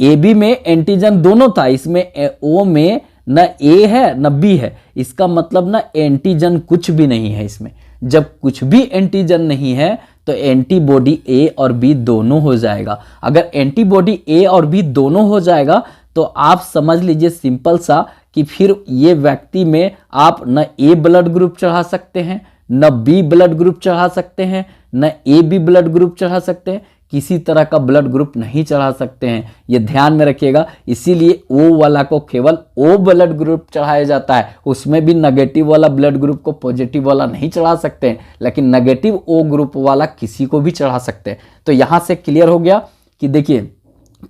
ए बी में एंटीजन दोनों था, इसमें ओ में न ए है न बी है, इसका मतलब ना एंटीजन कुछ भी नहीं है इसमें। जब कुछ भी एंटीजन नहीं है तो एंटीबॉडी ए और बी दोनों हो जाएगा। अगर एंटीबॉडी ए और बी दोनों हो जाएगा तो आप समझ लीजिए सिंपल सा कि फिर ये व्यक्ति में आप न ए ब्लड ग्रुप चढ़ा सकते हैं, न बी ब्लड ग्रुप चढ़ा सकते हैं, न ए बी ब्लड ग्रुप चढ़ा सकते हैं, किसी तरह का ब्लड ग्रुप नहीं चढ़ा सकते हैं, ये ध्यान में रखिएगा। इसीलिए ओ वाला को केवल ओ ब्लड ग्रुप चढ़ाया जाता है, उसमें भी नेगेटिव वाला ब्लड ग्रुप को पॉजिटिव वाला नहीं चढ़ा सकते हैं, लेकिन नेगेटिव ओ ग्रुप वाला किसी को भी चढ़ा सकते हैं। तो यहाँ से क्लियर हो गया कि देखिए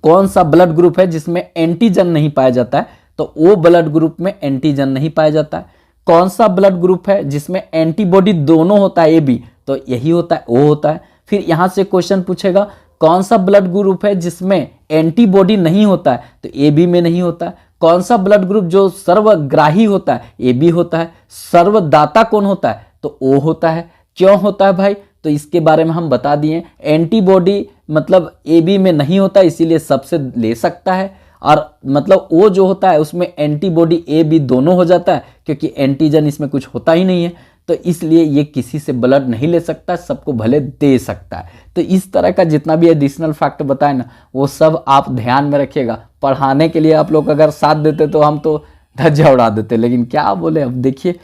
कौन सा ब्लड ग्रुप है जिसमें एंटीजन नहीं पाया जाता है, तो ओ ब्लड ग्रुप में एंटीजन नहीं पाया जाता है। कौन सा ब्लड ग्रुप है जिसमें एंटीबॉडी दोनों होता है, ए बी, तो यही होता है, ओ होता है। फिर यहां से क्वेश्चन पूछेगा कौन सा ब्लड ग्रुप है जिसमें एंटीबॉडी नहीं होता है, तो ए बी में नहीं होता है। कौन सा ब्लड ग्रुप जो सर्वग्राही होता है, ए बी होता है। सर्वदाता कौन होता है, तो ओ होता है। क्यों होता है भाई, तो इसके बारे में हम बता दिए। एंटीबॉडी मतलब ए बी में नहीं होता इसीलिए सबसे ले सकता है, और मतलब ओ जो होता है उसमें एंटीबॉडी ए बी दोनों हो जाता है क्योंकि एंटीजन इसमें कुछ होता ही नहीं है, तो इसलिए ये किसी से ब्लड नहीं ले सकता, सबको भले दे सकता है। तो इस तरह का जितना भी एडिशनल फैक्ट बताए ना वो सब आप ध्यान में रखिएगा। पढ़ाने के लिए आप लोग अगर साथ देते तो हम तो धज्जियां उड़ा देते, लेकिन क्या बोले, अब देखिए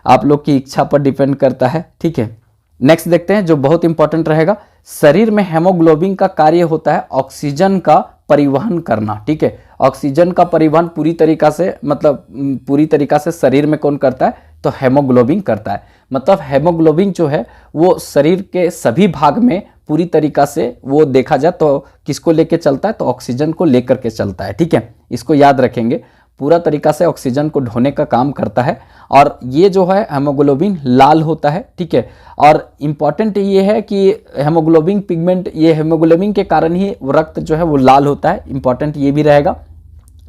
आप लोग की इच्छा पर डिपेंड करता है। ठीक है, नेक्स्ट देखते हैं जो बहुत इंपॉर्टेंट रहेगा। शरीर में हेमोग्लोबिन का कार्य होता है ऑक्सीजन का परिवहन करना। ठीक है, ऑक्सीजन का परिवहन पूरी तरीका से मतलब पूरी तरीका से शरीर में कौन करता है, तो हेमोग्लोबिन करता है। मतलब हेमोग्लोबिन जो है वो शरीर के सभी भाग में पूरी तरीका से वो देखा जाए तो किसको लेके चलता है, तो ऑक्सीजन को लेकर के चलता है। ठीक है, इसको याद रखेंगे, पूरा तरीका से ऑक्सीजन को ढोने का काम करता है। और ये जो है हेमोग्लोबिन लाल होता है। ठीक है, और इम्पॉर्टेंट ये है कि हेमोग्लोबिन पिगमेंट, ये हेमोग्लोबिन के कारण ही रक्त जो है वो लाल होता है, इम्पॉर्टेंट ये भी रहेगा।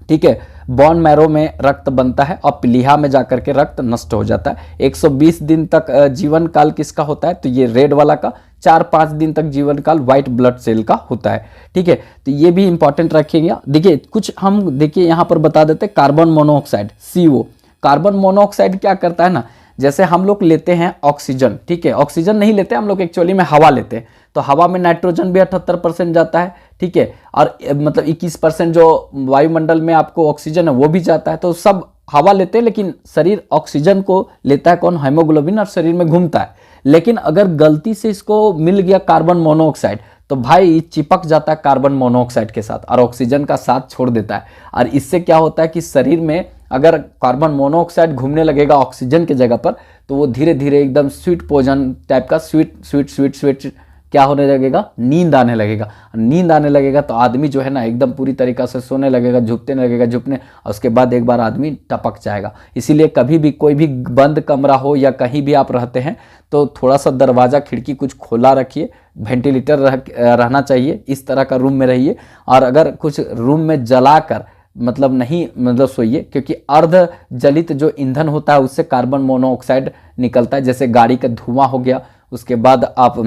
ठीक है, बोन मैरो में रक्त बनता है और प्लीहा में जाकर के रक्त नष्ट हो जाता है। 120 दिन तक जीवन काल किसका होता है, तो ये रेड वाला का। 4-5 दिन तक जीवन काल व्हाइट ब्लड सेल का होता है। ठीक है, तो ये भी इंपॉर्टेंट रखेंगे। देखिए कुछ हम देखिए यहाँ पर बता देते हैं, carbon monoxide CO। Carbon monoxide क्या करता है ना, जैसे हम लोग लेते हैं ऑक्सीजन, ठीक है, ऑक्सीजन नहीं लेते हम लोग, एक्चुअली में हवा लेते हैं, तो हवा में नाइट्रोजन भी 78% जाता है। ठीक है, और मतलब 21% जो वायुमंडल में आपको ऑक्सीजन है वो भी जाता है। तो सब हवा लेते हैं, लेकिन शरीर ऑक्सीजन को लेता है कौन, हेमोग्लोबिन, और शरीर में घूमता है। लेकिन अगर गलती से इसको मिल गया कार्बन मोनोऑक्साइड, तो भाई चिपक जाता है कार्बन मोनोऑक्साइड के साथ और ऑक्सीजन का साथ छोड़ देता है। और इससे क्या होता है कि शरीर में अगर कार्बन मोनोऑक्साइड घूमने लगेगा ऑक्सीजन की जगह पर, तो वो धीरे धीरे एकदम स्वीट पोजन टाइप का स्वीट क्या होने लगेगा, नींद आने लगेगा। नींद आने लगेगा तो आदमी जो है ना एकदम पूरी तरीका से सोने लगेगा, झुकने, और उसके बाद एक बार आदमी टपक जाएगा। इसीलिए कभी भी कोई भी बंद कमरा हो या कहीं भी आप रहते हैं तो थोड़ा सा दरवाज़ा खिड़की कुछ खोला रखिए, वेंटिलेटर रहना चाहिए, इस तरह का रूम में रहिए। और अगर कुछ रूम में जलाकर मतलब सोइए, क्योंकि अर्ध जलित जो ईंधन होता है उससे कार्बन मोनोऑक्साइड निकलता है। जैसे गाड़ी का धुआं हो गया, उसके बाद आप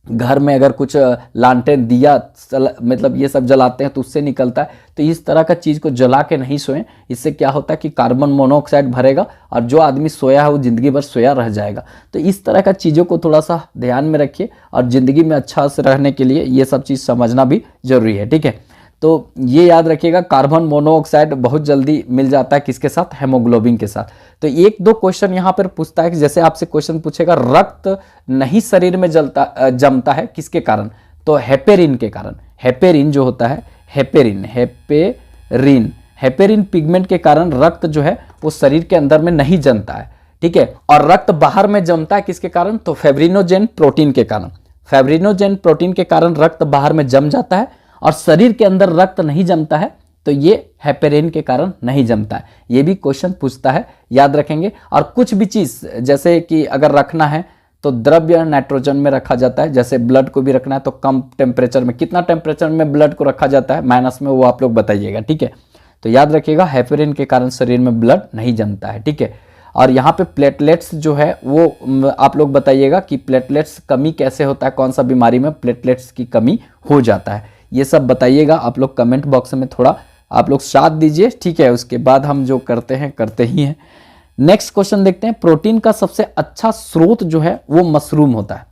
घर में अगर कुछ लालटेन दिया मतलब ये सब जलाते हैं तो उससे निकलता है। तो इस तरह का चीज़ को जला के नहीं सोएं, इससे क्या होता है कि कार्बन मोनोऑक्साइड भरेगा और जो आदमी सोया है वो ज़िंदगी भर सोया रह जाएगा। तो इस तरह का चीज़ों को थोड़ा सा ध्यान में रखिए और ज़िंदगी में अच्छा से रहने के लिए ये सब चीज़ समझना भी ज़रूरी है। ठीक है, तो ये याद रखिएगा, कार्बन मोनोऑक्साइड बहुत जल्दी मिल जाता है किसके साथ, हेमोग्लोबिन के साथ। तो 1-2 क्वेश्चन यहाँ पर पूछता है कि जैसे आपसे क्वेश्चन पूछेगा रक्त नहीं शरीर में जमता है किसके कारण, तो हेपेरिन के कारण। हेपेरिन जो होता है, हेपेरिन पिगमेंट के कारण रक्त जो है वो शरीर के अंदर में नहीं जमता है। ठीक है, और रक्त बाहर में जमता है किसके कारण, तो फाइब्रिनोजेन प्रोटीन के कारण। फाइब्रिनोजेन प्रोटीन के कारण रक्त बाहर में जम जाता है और शरीर के अंदर रक्त नहीं जमता है, तो ये हेपेरिन के कारण नहीं जमता है। ये भी क्वेश्चन पूछता है, याद रखेंगे। और कुछ भी चीज़ जैसे कि अगर रखना है तो द्रव्य नाइट्रोजन में रखा जाता है, जैसे ब्लड को भी रखना है तो कम टेम्परेचर में, कितना टेम्परेचर में ब्लड को रखा जाता है माइनस में, वो आप लोग बताइएगा। ठीक है, तो याद रखिएगा हेपेरिन के कारण शरीर में ब्लड नहीं जमता है। ठीक है, और यहाँ पे प्लेटलेट्स जो है वो आप लोग बताइएगा कि प्लेटलेट्स कमी कैसे होता है, कौन सा बीमारी में प्लेटलेट्स की कमी हो जाता है, ये सब बताइएगा आप लोग कमेंट बॉक्स में, थोड़ा आप लोग साथ दीजिए। ठीक है, उसके बाद हम जो करते ही हैं। नेक्स्ट क्वेश्चन देखते हैं, प्रोटीन का सबसे अच्छा स्रोत जो है वो मशरूम होता है।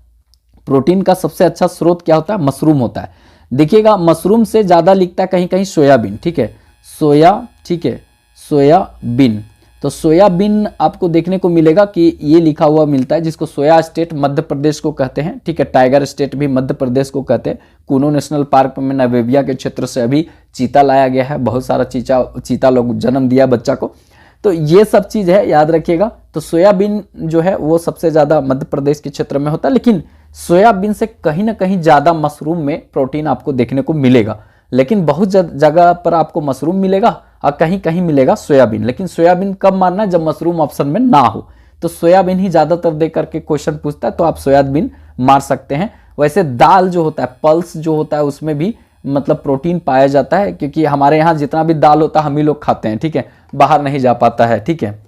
प्रोटीन का सबसे अच्छा स्रोत क्या होता है, मशरूम होता है। देखिएगा मशरूम से ज़्यादा लिखता है कहीं कहीं सोयाबीन। ठीक है, सोयाबीन, तो सोयाबीन आपको देखने को मिलेगा कि ये लिखा हुआ मिलता है, जिसको सोया स्टेट मध्य प्रदेश को कहते हैं। ठीक है, टाइगर स्टेट भी मध्य प्रदेश को कहते हैं। कूनो नेशनल पार्क में नामेबिया के क्षेत्र से अभी चीता लाया गया है, बहुत सारा चीता लोग जन्म दिया बच्चा को। तो ये सब चीज़ है, याद रखिएगा। तो सोयाबीन जो है वो सबसे ज़्यादा मध्य प्रदेश के क्षेत्र में होता है, लेकिन सोयाबीन से कहीं ना कहीं ज़्यादा मशरूम में प्रोटीन आपको देखने को मिलेगा। लेकिन बहुत जगह पर आपको मशरूम मिलेगा और कहीं कहीं मिलेगा सोयाबीन। लेकिन सोयाबीन कब मारना है, जब मशरूम ऑप्शन में ना हो। तो सोयाबीन ही ज़्यादातर दे करके क्वेश्चन पूछता है, तो आप सोयाबीन मार सकते हैं। वैसे दाल जो होता है, पल्स जो होता है, उसमें भी मतलब प्रोटीन पाया जाता है, क्योंकि हमारे यहाँ जितना भी दाल होता है हम ही लोग खाते हैं। ठीक है, बाहर नहीं जा पाता है। ठीक है,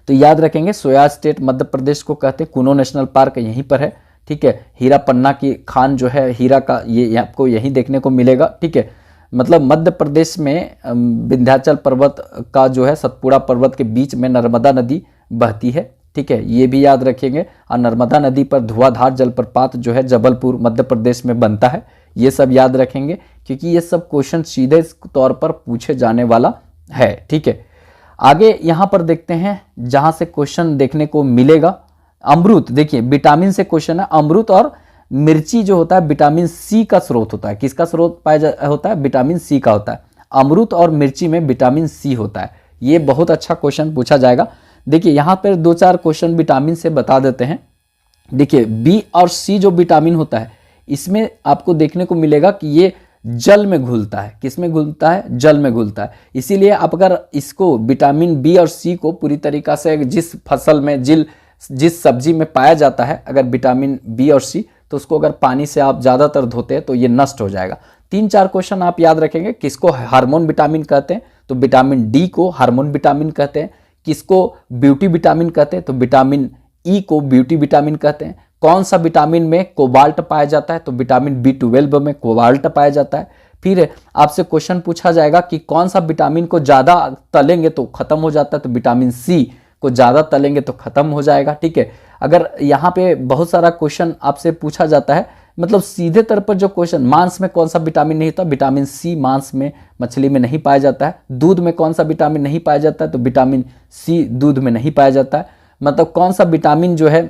तो याद रखेंगे सोया स्टेट मध्य प्रदेश को कहते हैं। कूनो नेशनल पार्क यहीं पर है। ठीक है, हीरा पन्ना की खान जो है हीरा का, ये आपको यहीं देखने को मिलेगा। ठीक है, मतलब मध्य प्रदेश में विंध्याचल पर्वत का जो है सतपुड़ा पर्वत के बीच में नर्मदा नदी बहती है। ठीक है, ये भी याद रखेंगे। और नर्मदा नदी पर धुआंधार जलप्रपात जो है जबलपुर मध्य प्रदेश में बनता है। ये सब याद रखेंगे, क्योंकि ये सब क्वेश्चन सीधे तौर पर पूछे जाने वाला है। ठीक है, आगे यहाँ पर देखते हैं जहाँ से क्वेश्चन देखने को मिलेगा। अमरूद, देखिए विटामिन से क्वेश्चन है। अमरूद और मिर्ची जो होता है विटामिन सी का स्रोत होता है। किसका स्रोत होता है? विटामिन सी का होता है। अमरूद और मिर्ची में विटामिन सी होता है। ये बहुत अच्छा क्वेश्चन पूछा जाएगा। देखिए यहाँ पर 2-4 क्वेश्चन विटामिन से बता देते हैं। देखिए बी और सी जो विटामिन होता है इसमें आपको देखने को मिलेगा कि ये जल में घुलता है। किस में घुलता है? जल में घुलता है। इसीलिए आप अगर इसको विटामिन बी और सी को पूरी तरीक़ा से जिस फसल में जिस सब्जी में पाया जाता है अगर विटामिन बी और सी, तो उसको अगर पानी से आप ज़्यादातर धोते हैं तो ये नष्ट हो जाएगा। 3-4 क्वेश्चन आप याद रखेंगे। किसको हार्मोन विटामिन कहते हैं? तो विटामिन डी को हार्मोन विटामिन कहते हैं। किसको ब्यूटी विटामिन कहते हैं? तो विटामिन ई को ब्यूटी विटामिन कहते हैं। कौन सा विटामिन में कोबाल्ट पाया जाता है? तो विटामिन B12 में कोबाल्ट पाया जाता है। फिर आपसे क्वेश्चन पूछा जाएगा कि कौन सा विटामिन को ज़्यादा तलेंगे तो खत्म हो जाता है? तो विटामिन सी को ज़्यादा तलेंगे तो खत्म हो जाएगा। ठीक है, अगर यहाँ पे बहुत सारा क्वेश्चन आपसे पूछा जाता है, मतलब सीधे तौर पर जो क्वेश्चन, मांस में कौन सा विटामिन नहीं होता? विटामिन सी मांस में, मछली में नहीं पाया जाता है। दूध में कौन सा विटामिन नहीं पाया जाता है? तो विटामिन सी दूध में नहीं पाया जाता है। मतलब कौन सा विटामिन जो है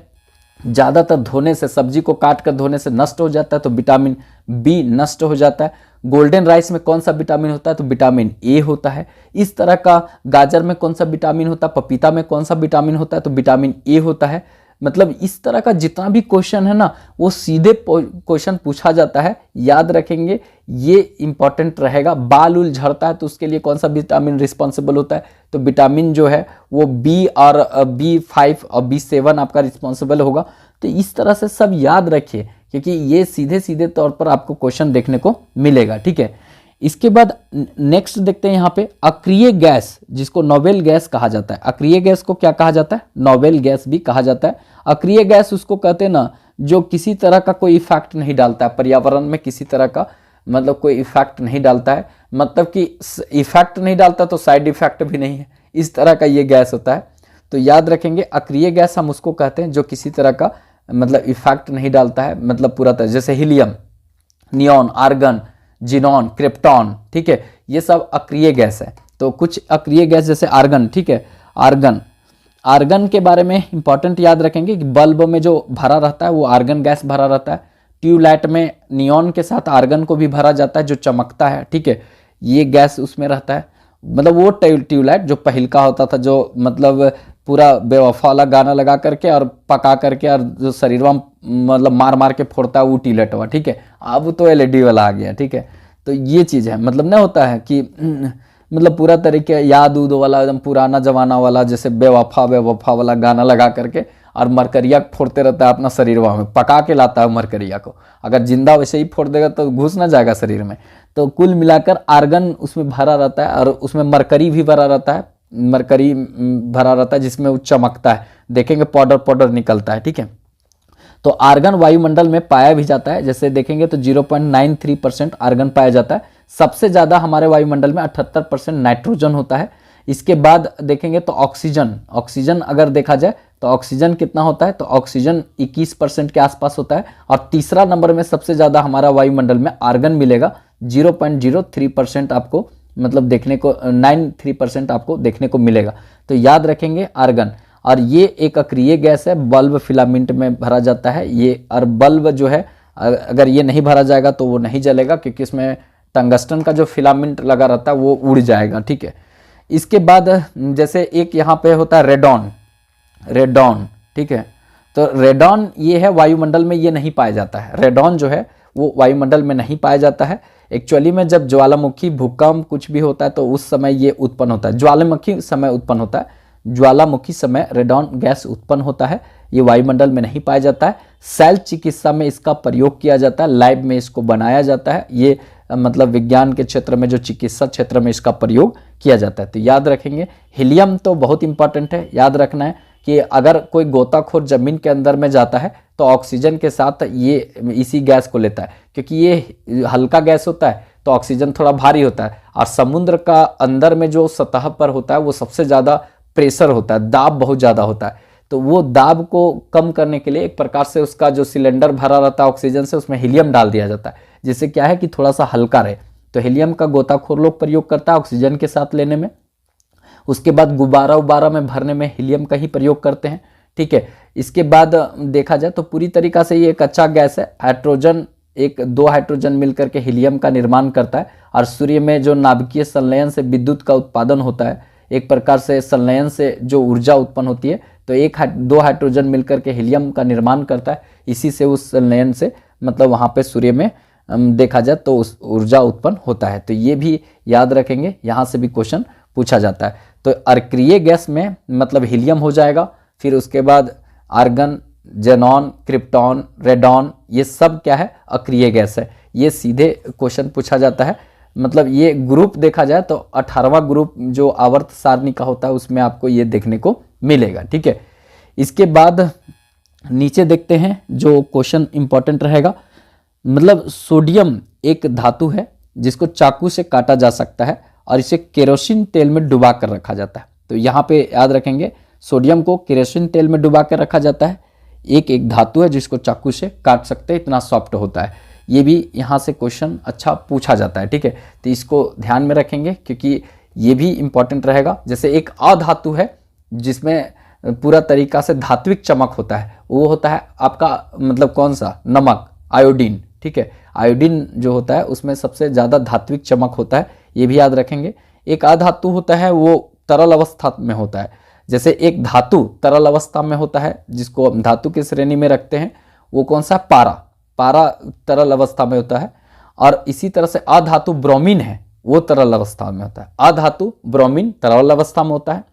ज़्यादातर धोने से, सब्जी को काट कर धोने से नष्ट हो जाता है? तो विटामिन बी नष्ट हो जाता है। गोल्डन राइस में कौन सा विटामिन होता है? तो विटामिन ए होता है। इस तरह का गाजर में कौन सा विटामिन होता है? पपीता में कौन सा विटामिन होता है? तो विटामिन ए होता है। मतलब इस तरह का जितना भी क्वेश्चन है ना वो सीधे क्वेश्चन पूछा जाता है। याद रखेंगे, ये इंपॉर्टेंट रहेगा। बाल उल झड़ता है तो उसके लिए कौन सा विटामिन रिस्पॉन्सिबल होता है? तो विटामिन जो है वो बी और B5 और B7 आपका रिस्पॉन्सिबल होगा। तो इस तरह से सब याद रखिए क्योंकि ये सीधे सीधे तौर पर आपको क्वेश्चन देखने को मिलेगा। ठीक है, इसके बाद नेक्स्ट देखते हैं यहाँ पे अक्रिय गैस, जिसको नोबेल गैस कहा जाता है। अक्रिय गैस को क्या कहा जाता है? नोबेल गैस भी कहा जाता है। अक्रिय गैस उसको कहते हैं ना जो किसी तरह का कोई इफेक्ट नहीं डालता है पर्यावरण में, किसी तरह का मतलब कोई इफेक्ट नहीं डालता है। मतलब कि इफेक्ट नहीं डालता तो साइड इफेक्ट भी नहीं है, इस तरह का ये गैस होता है। तो याद रखेंगे अक्रिय गैस हम उसको कहते हैं जो किसी तरह का मतलब इफेक्ट नहीं डालता है, मतलब पूरा तरह, जैसे helium, neon, argon, xenon, krypton. ठीक है, ये सब अक्रिय गैस है। तो कुछ अक्रिय गैस जैसे आर्गन, ठीक है, आर्गन के बारे में इंपॉर्टेंट याद रखेंगे कि बल्ब में जो भरा रहता है वो आर्गन गैस भरा रहता है। ट्यूबलाइट में नियॉन के साथ आर्गन को भी भरा जाता है जो चमकता है। ठीक है, ये गैस उसमें रहता है। मतलब वो ट्यूबलाइट जो पहिलका होता था, जो मतलब पूरा बेवफा वाला गाना लगा करके और पका करके और जो शरीर में मतलब मार मार के फोड़ता है वो ट्यूबलाइट हुआ। ठीक है, अब तो LED वाला आ गया। ठीक है, तो ये चीज़ है। मतलब ना होता है कि मतलब पूरा तरीके याद उद वाला एकदम पुराना जमाना वाला, जैसे बेवफा वाला गाना लगा करके और मरकरिया फोड़ते रहता है अपना शरीर में, पका के लाता है मरकरिया को। अगर जिंदा वैसे ही फोड़ देगा तो घुस ना जाएगा शरीर में। तो कुल मिलाकर आर्गन उसमें भरा रहता है और उसमें मरकरी भी भरा रहता है, मरकरी भरा रहता है जिसमें वो चमकता है, देखेंगे पाउडर निकलता है। ठीक है, तो आर्गन वायुमंडल में पाया भी जाता है। जैसे देखेंगे तो 0.93% आर्गन पाया जाता है। सबसे ज़्यादा हमारे वायुमंडल में 78% नाइट्रोजन होता है। इसके बाद देखेंगे तो ऑक्सीजन अगर देखा जाए तो ऑक्सीजन कितना होता है? तो ऑक्सीजन 21% के आसपास होता है। और तीसरा नंबर में सबसे ज़्यादा हमारा वायुमंडल में आर्गन मिलेगा, 0.03% आपको मतलब देखने को 93% आपको देखने को मिलेगा। तो याद रखेंगे आर्गन। और ये एक अक्रिय गैस है, बल्ब फिलामेंट में भरा जाता है ये। और बल्ब जो है अगर ये नहीं भरा जाएगा तो वो नहीं जलेगा क्योंकि इसमें टंगस्टन का जो फिलामेंट लगा रहता है वो उड़ जाएगा। ठीक है, इसके बाद जैसे एक यहाँ पे होता है रेडॉन। ठीक है, तो रेडॉन ये है वायुमंडल में ये नहीं पाया जाता है। रेडॉन जो है वो वायुमंडल में नहीं पाया जाता है। एक्चुअली में जब ज्वालामुखी, भूकंप कुछ भी होता है तो उस समय ये उत्पन्न होता है, ज्वालामुखी समय उत्पन्न होता है। ज्वालामुखी समय रेडॉन गैस उत्पन्न होता है, ये वायुमंडल में नहीं पाया जाता है। सेल चिकित्सा में इसका प्रयोग किया जाता है, लैब में इसको बनाया जाता है। ये मतलब विज्ञान के क्षेत्र में जो चिकित्सा क्षेत्र में इसका प्रयोग किया जाता है। तो याद रखेंगे हीलियम तो बहुत इंपॉर्टेंट है। याद रखना है कि अगर कोई गोताखोर जमीन के अंदर में जाता है तो ऑक्सीजन के साथ ये इसी गैस को लेता है क्योंकि ये हल्का गैस होता है तो ऑक्सीजन थोड़ा भारी होता है। और समुद्र का अंदर में जो सतह पर होता है वो सबसे ज़्यादा प्रेशर होता है, दाब बहुत ज़्यादा होता है। तो वो दाब को कम करने के लिए एक प्रकार से उसका जो सिलेंडर भरा रहता है ऑक्सीजन से, उसमें हीलियम डाल दिया जाता है जिससे क्या है कि थोड़ा सा हल्का रहे। तो हीलियम का गोताखोर लोग प्रयोग करता है ऑक्सीजन के साथ लेने में। उसके बाद गुब्बारा उब्बारा में भरने में हीलियम का ही प्रयोग करते हैं, ठीक है। इसके बाद देखा जाए तो पूरी तरीका से ये एक अच्छा गैस है। हाइड्रोजन, दो हाइड्रोजन मिलकर के हीलियम का निर्माण करता है, और सूर्य में जो नाभिकीय संलयन से विद्युत का उत्पादन होता है, एक प्रकार से संलयन से जो ऊर्जा उत्पन्न होती है, तो दो हाइड्रोजन मिलकर के हीलियम का निर्माण करता है, इसी से उस संलयन से मतलब वहाँ पे सूर्य में देखा जाए तो उस ऊर्जा उत्पन्न होता है। तो ये भी याद रखेंगे, यहाँ से भी क्वेश्चन पूछा जाता है। तो अक्रिय गैस में मतलब हीलियम हो जाएगा, फिर उसके बाद आर्गन, जेनॉन, क्रिप्टॉन, रेडॉन, ये सब क्या है, अक्रिय गैस है। ये सीधे क्वेश्चन पूछा जाता है। मतलब ये ग्रुप देखा जाए तो 18वां ग्रुप जो आवर्त सारणी का होता है उसमें आपको ये देखने को मिलेगा, ठीक है। इसके बाद नीचे देखते हैं जो क्वेश्चन इंपॉर्टेंट रहेगा। मतलब सोडियम एक धातु है जिसको चाकू से काटा जा सकता है और इसे केरोसिन तेल में डुबा कर रखा जाता है। तो यहाँ पे याद रखेंगे, सोडियम को केरोसिन तेल में डुबा कर रखा जाता है। एक धातु है जिसको चाकू से काट सकते हैं, इतना सॉफ्ट होता है। ये भी यहाँ से क्वेश्चन अच्छा पूछा जाता है, ठीक है। तो इसको ध्यान में रखेंगे क्योंकि ये भी इंपॉर्टेंट रहेगा। जैसे एक अधातु है जिसमें पूरा तरीका से धात्विक चमक होता है, वो होता है आपका मतलब कौन सा, नमक, आयोडीन, ठीक है। आयोडीन जो होता है उसमें सबसे ज़्यादा धात्विक चमक होता है, ये भी याद रखेंगे। एक अधातु होता है वो तरल अवस्था में होता है। जैसे एक धातु तरल अवस्था में होता है जिसको हम धातु की श्रेणी में रखते हैं, वो कौन सा, पारा तरल अवस्था में होता है। और इसी तरह से अधातु ब्रोमीन है, वो तरल अवस्था में होता है। अधातु ब्रोमीन तरल अवस्था में होता है।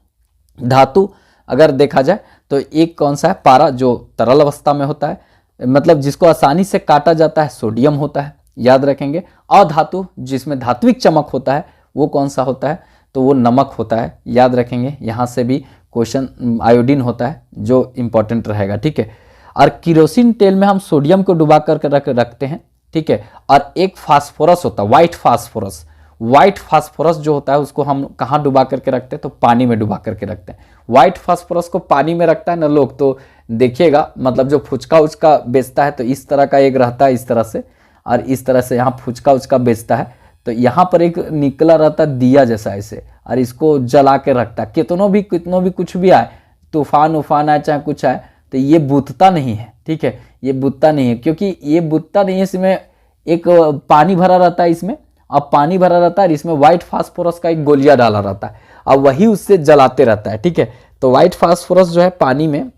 धातु अगर देखा जाए तो एक कौन सा है, पारा, जो तरल अवस्था में होता है, मतलब जिसको आसानी से काटा जाता है, सोडियम होता है, याद रखेंगे। अधातु जिसमें धात्विक चमक होता है वो कौन सा होता है, तो वो नमक होता है, याद रखेंगे। यहाँ से भी क्वेश्चन आयोडीन होता है जो इंपॉर्टेंट रहेगा, ठीक है। और केरोसिन तेल में हम सोडियम को डुबा कर रखते हैं, ठीक है। और एक फास्फोरस होता है, व्हाइट फास्फोरस। व्हाइट फास्फोरस जो होता है उसको हम कहाँ डुबा करके रखते हैं, तो पानी में डुबा करके रखते हैं। व्हाइट फास्फोरस को पानी में रखता है ना लोग, तो देखिएगा मतलब जो फुचका उचका बेचता है तो इस तरह का एक रहता है, इस तरह से, और इस तरह से यहाँ फुचका उचका बेचता है तो यहाँ पर एक निकला रहता है दिया जैसा ऐसे, और इसको जला के रखता है। कितनों भी कुछ भी आए, तूफान उफान आए चाहे कुछ आए, तो ये बुझता नहीं है, ठीक है। ये बुझता नहीं है क्योंकि ये बुझता नहीं है, इसमें एक पानी भरा रहता है इसमें, अब पानी भरा रहता है और इसमें व्हाइट फास्फोरस का एक गोलिया डाला रहता है, अब वही उससे जलाते रहता है, ठीक है। तो व्हाइट फास्फोरस जो है पानी में,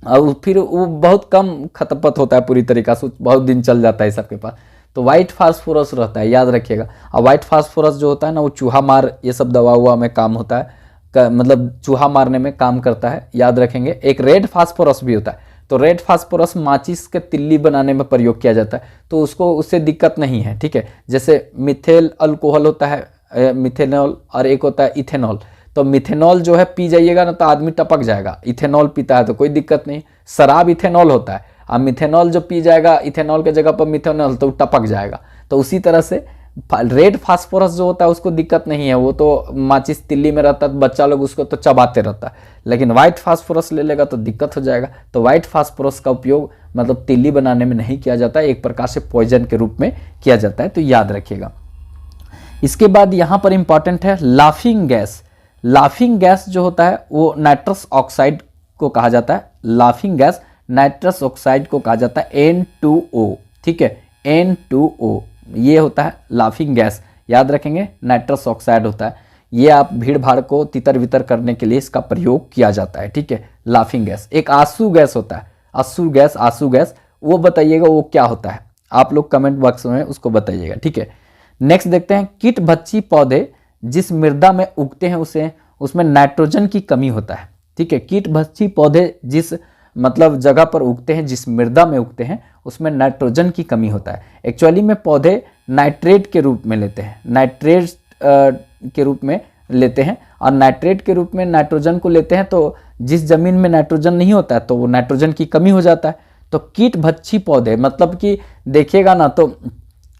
और फिर वो बहुत कम खतपत होता है पूरी तरीका से, बहुत दिन चल जाता है सबके पास। तो व्हाइट फास्फोरस रहता है, याद रखिएगा। और व्हाइट फास्फोरस जो होता है ना, वो चूहा मार ये सब दवा हुआ में काम होता है, मतलब चूहा मारने में काम करता है, याद रखेंगे। एक रेड फास्फोरस भी होता है, तो रेड फास्फोरस माचिस के तिल्ली बनाने में प्रयोग किया जाता है, तो उससे दिक्कत नहीं है, ठीक है। जैसे मिथेल अल्कोहल होता है, मिथेनॉल, और एक होता है इथेनॉल। तो मिथेनॉल जो है पी जाइएगा ना तो आदमी टपक जाएगा, इथेनॉल पीता है तो कोई दिक्कत नहीं। शराब इथेनॉल होता है, अब मिथेनॉल जो पी जाएगा इथेनॉल के जगह पर मिथेनॉल, तो टपक जाएगा। तो उसी तरह से रेड फास्फोरस जो होता है उसको दिक्कत नहीं है, वो तो माचिस तिल्ली में रहता है, बच्चा लोग उसको तो चबाते रहता है। लेकिन व्हाइट फास्फोरस ले लेगा तो दिक्कत हो जाएगा। तो व्हाइट फास्फोरस का उपयोग मतलब तिल्ली बनाने में नहीं किया जाता है, एक प्रकार से पॉइजन के रूप में किया जाता है, तो याद रखिएगा। इसके बाद यहाँ पर इंपॉर्टेंट है लाफिंग गैस। लाफिंग गैस जो होता है वो नाइट्रस ऑक्साइड को कहा जाता है। लाफिंग गैस नाइट्रस ऑक्साइड को कहा जाता है N2O, ठीक है, N2O ये होता है लाफिंग गैस, याद रखेंगे। नाइट्रस ऑक्साइड होता है, ये आप भीड़ भाड़ को तितर बितर करने के लिए इसका प्रयोग किया जाता है, ठीक है, लाफिंग गैस। एक आंसू गैस होता है, आंसू गैस, वो बताइएगा वो क्या होता है, आप लोग कमेंट बॉक्स में उसको बताइएगा, ठीक है। नेक्स्ट देखते हैं, कीट भक्षी पौधे जिस मृदा में उगते हैं उसमें नाइट्रोजन की कमी होता है, ठीक है। कीट भक्षी पौधे जिस मतलब जगह पर उगते हैं, जिस मृदा में उगते हैं, उसमें नाइट्रोजन की कमी होता है। एक्चुअली में पौधे नाइट्रेट के रूप में लेते हैं, नाइट्रेट के रूप में लेते हैं, और नाइट्रेट के रूप में नाइट्रोजन को लेते हैं। तो जिस जमीन में नाइट्रोजन नहीं होता है तो वो नाइट्रोजन की कमी हो जाता है। तो कीट भक्षी पौधे मतलब कि देखिएगा ना तो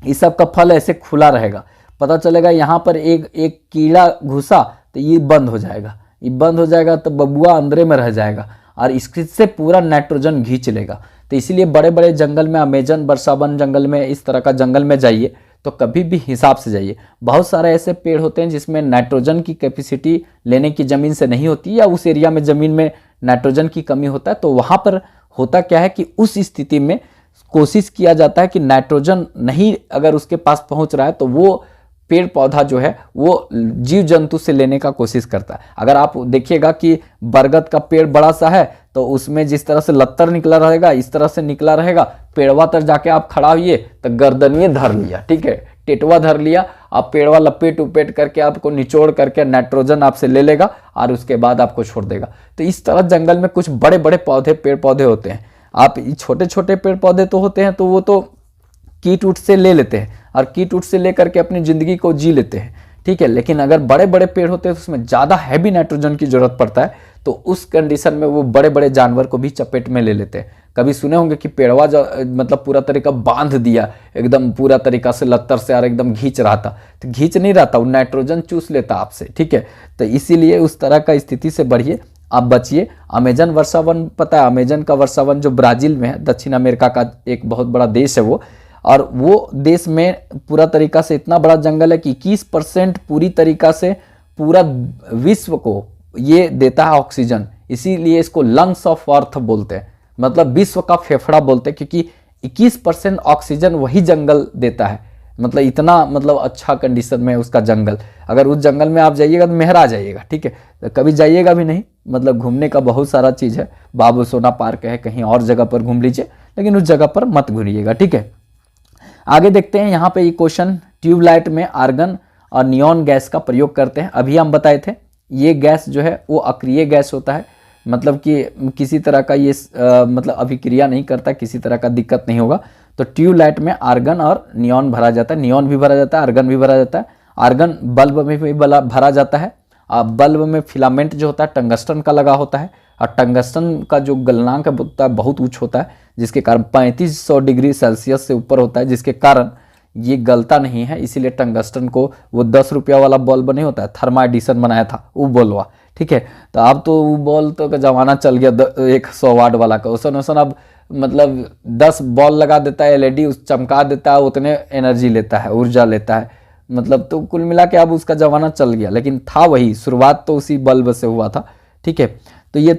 इस सब का फल ऐसे खुला रहेगा, पता चलेगा यहाँ पर एक कीड़ा घुसा तो ये बंद हो जाएगा, तो बबुआ अंदर में रह जाएगा और इससे पूरा नाइट्रोजन खींच लेगा। तो इसीलिए बड़े बड़े जंगल में, अमेजन वर्षावन जंगल में, इस तरह का जंगल में जाइए तो कभी भी हिसाब से जाइए। बहुत सारे ऐसे पेड़ होते हैं जिसमें नाइट्रोजन की कैपेसिटी लेने की ज़मीन से नहीं होती, या उस एरिया में ज़मीन में नाइट्रोजन की कमी होता है, तो वहाँ पर होता क्या है कि उस स्थिति में कोशिश किया जाता है कि नाइट्रोजन नहीं अगर उसके पास पहुँच रहा है तो वो पेड़ पौधा जो है वो जीव जंतु से लेने का कोशिश करता है। अगर आप देखिएगा कि बरगद का पेड़ बड़ा सा है तो उसमें जिस तरह से लत्तर निकला रहेगा, इस तरह से निकला रहेगा, पेड़वा तर जाके आप खड़ा हुए तो गर्दनिए धर लिया, ठीक है, टेटवा धर लिया, आप पेड़वा लपेट उपेट करके आपको निचोड़ करके नाइट्रोजन आपसे ले लेगा और उसके बाद आपको छोड़ देगा। तो इस तरह जंगल में कुछ बड़े बड़े पौधे पेड़ पौधे होते हैं। आप छोटे छोटे पेड़ पौधे तो होते हैं तो वो तो कीट उट से ले लेते हैं और कीट उट से लेकर के अपनी ज़िंदगी को जी लेते हैं, ठीक है। लेकिन अगर बड़े बड़े पेड़ होते हैं तो उसमें ज़्यादा हैवी नाइट्रोजन की ज़रूरत पड़ता है, तो उस कंडीशन में वो बड़े बड़े जानवर को भी चपेट में ले लेते हैं। कभी सुने होंगे कि पेड़वा जो मतलब पूरा तरीका बांध दिया एकदम पूरा तरीका से लत्तर से और एकदम खींच रहा था, तो खींच नहीं रहा था, वो नाइट्रोजन चूस लेता आपसे, ठीक है। तो इसीलिए उस तरह का स्थिति से बढ़िए, आप बचिए। अमेजन वर्षावन, पता है अमेजन का वर्षावन जो ब्राज़ील में है, दक्षिण अमेरिका का एक बहुत बड़ा देश है वो, और वो देश में पूरा तरीका से इतना बड़ा जंगल है कि 21% पूरी तरीका से पूरा विश्व को ये देता है ऑक्सीजन। इसीलिए इसको लंग्स ऑफ अर्थ बोलते हैं, मतलब विश्व का फेफड़ा बोलते हैं, क्योंकि 21% ऑक्सीजन वही जंगल देता है। मतलब इतना मतलब अच्छा कंडीशन में है उसका जंगल। अगर उस जंगल में आप जाइएगा तो मेहरा जाइएगा, ठीक है। तो कभी जाइएगा भी नहीं, मतलब घूमने का बहुत सारा चीज़ है, बाबू सोना पार्क है, कहीं और जगह पर घूम लीजिए, लेकिन उस जगह पर मत घूमिएगा, ठीक है। आगे देखते हैं यहाँ पे ये क्वेश्चन, ट्यूबलाइट में आर्गन और नियॉन गैस का प्रयोग करते हैं। अभी हम बताए थे ये गैस जो है वो अक्रिय गैस होता है, मतलब कि किसी तरह का ये मतलब अभिक्रिया नहीं करता, किसी तरह का दिक्कत नहीं होगा। तो ट्यूबलाइट में आर्गन और नियॉन भरा जाता है, नियॉन भी भरा जाता है, आर्गन भी भरा जाता है। आर्गन बल्ब में भी भरा जाता है। बल्ब में फिलामेंट जो होता है टंगस्टन का लगा होता है, और टंगस्टन का जो गलनांक होता है बहुत उच्च होता है, जिसके कारण 3500 डिग्री सेल्सियस से ऊपर होता है, जिसके कारण ये गलता नहीं है। इसीलिए टंगस्टन को वो 10 रुपया वाला बल्ब नहीं होता है, थर्मा एडिसन बनाया था वो बल्बवा, ठीक है। तो अब तो वो बल्ब तो का जमाना चल गया 100 वाट वाला का, उसन अब मतलब 10 बॉल लगा देता है एलईडी, उस चमका देता है, उतने एनर्जी लेता है, ऊर्जा लेता है, मतलब तो कुल मिला के अब उसका ज़माना चल गया, लेकिन था वही, शुरुआत तो उसी बल्ब से हुआ था, ठीक है। तो ये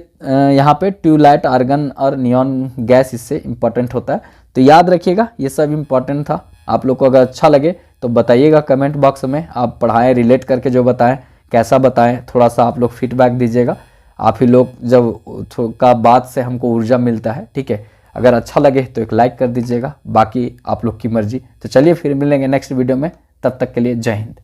यहाँ पे ट्यूबलाइट, आर्गन और नियॉन गैस इससे इम्पॉर्टेंट होता है, तो याद रखिएगा ये सब इम्पॉर्टेंट था। आप लोग को अगर अच्छा लगे तो बताइएगा कमेंट बॉक्स में, आप पढ़ाएं रिलेट करके जो बताएं, कैसा बताएं, थोड़ा सा आप लोग फीडबैक दीजिएगा। आप ही लोग जब का बात से हमको ऊर्जा मिलता है, ठीक है। अगर अच्छा लगे तो एक लाइक कर दीजिएगा, बाकी आप लोग की मर्जी। तो चलिए फिर मिलेंगे नेक्स्ट वीडियो में, तब तक के लिए जय हिंद।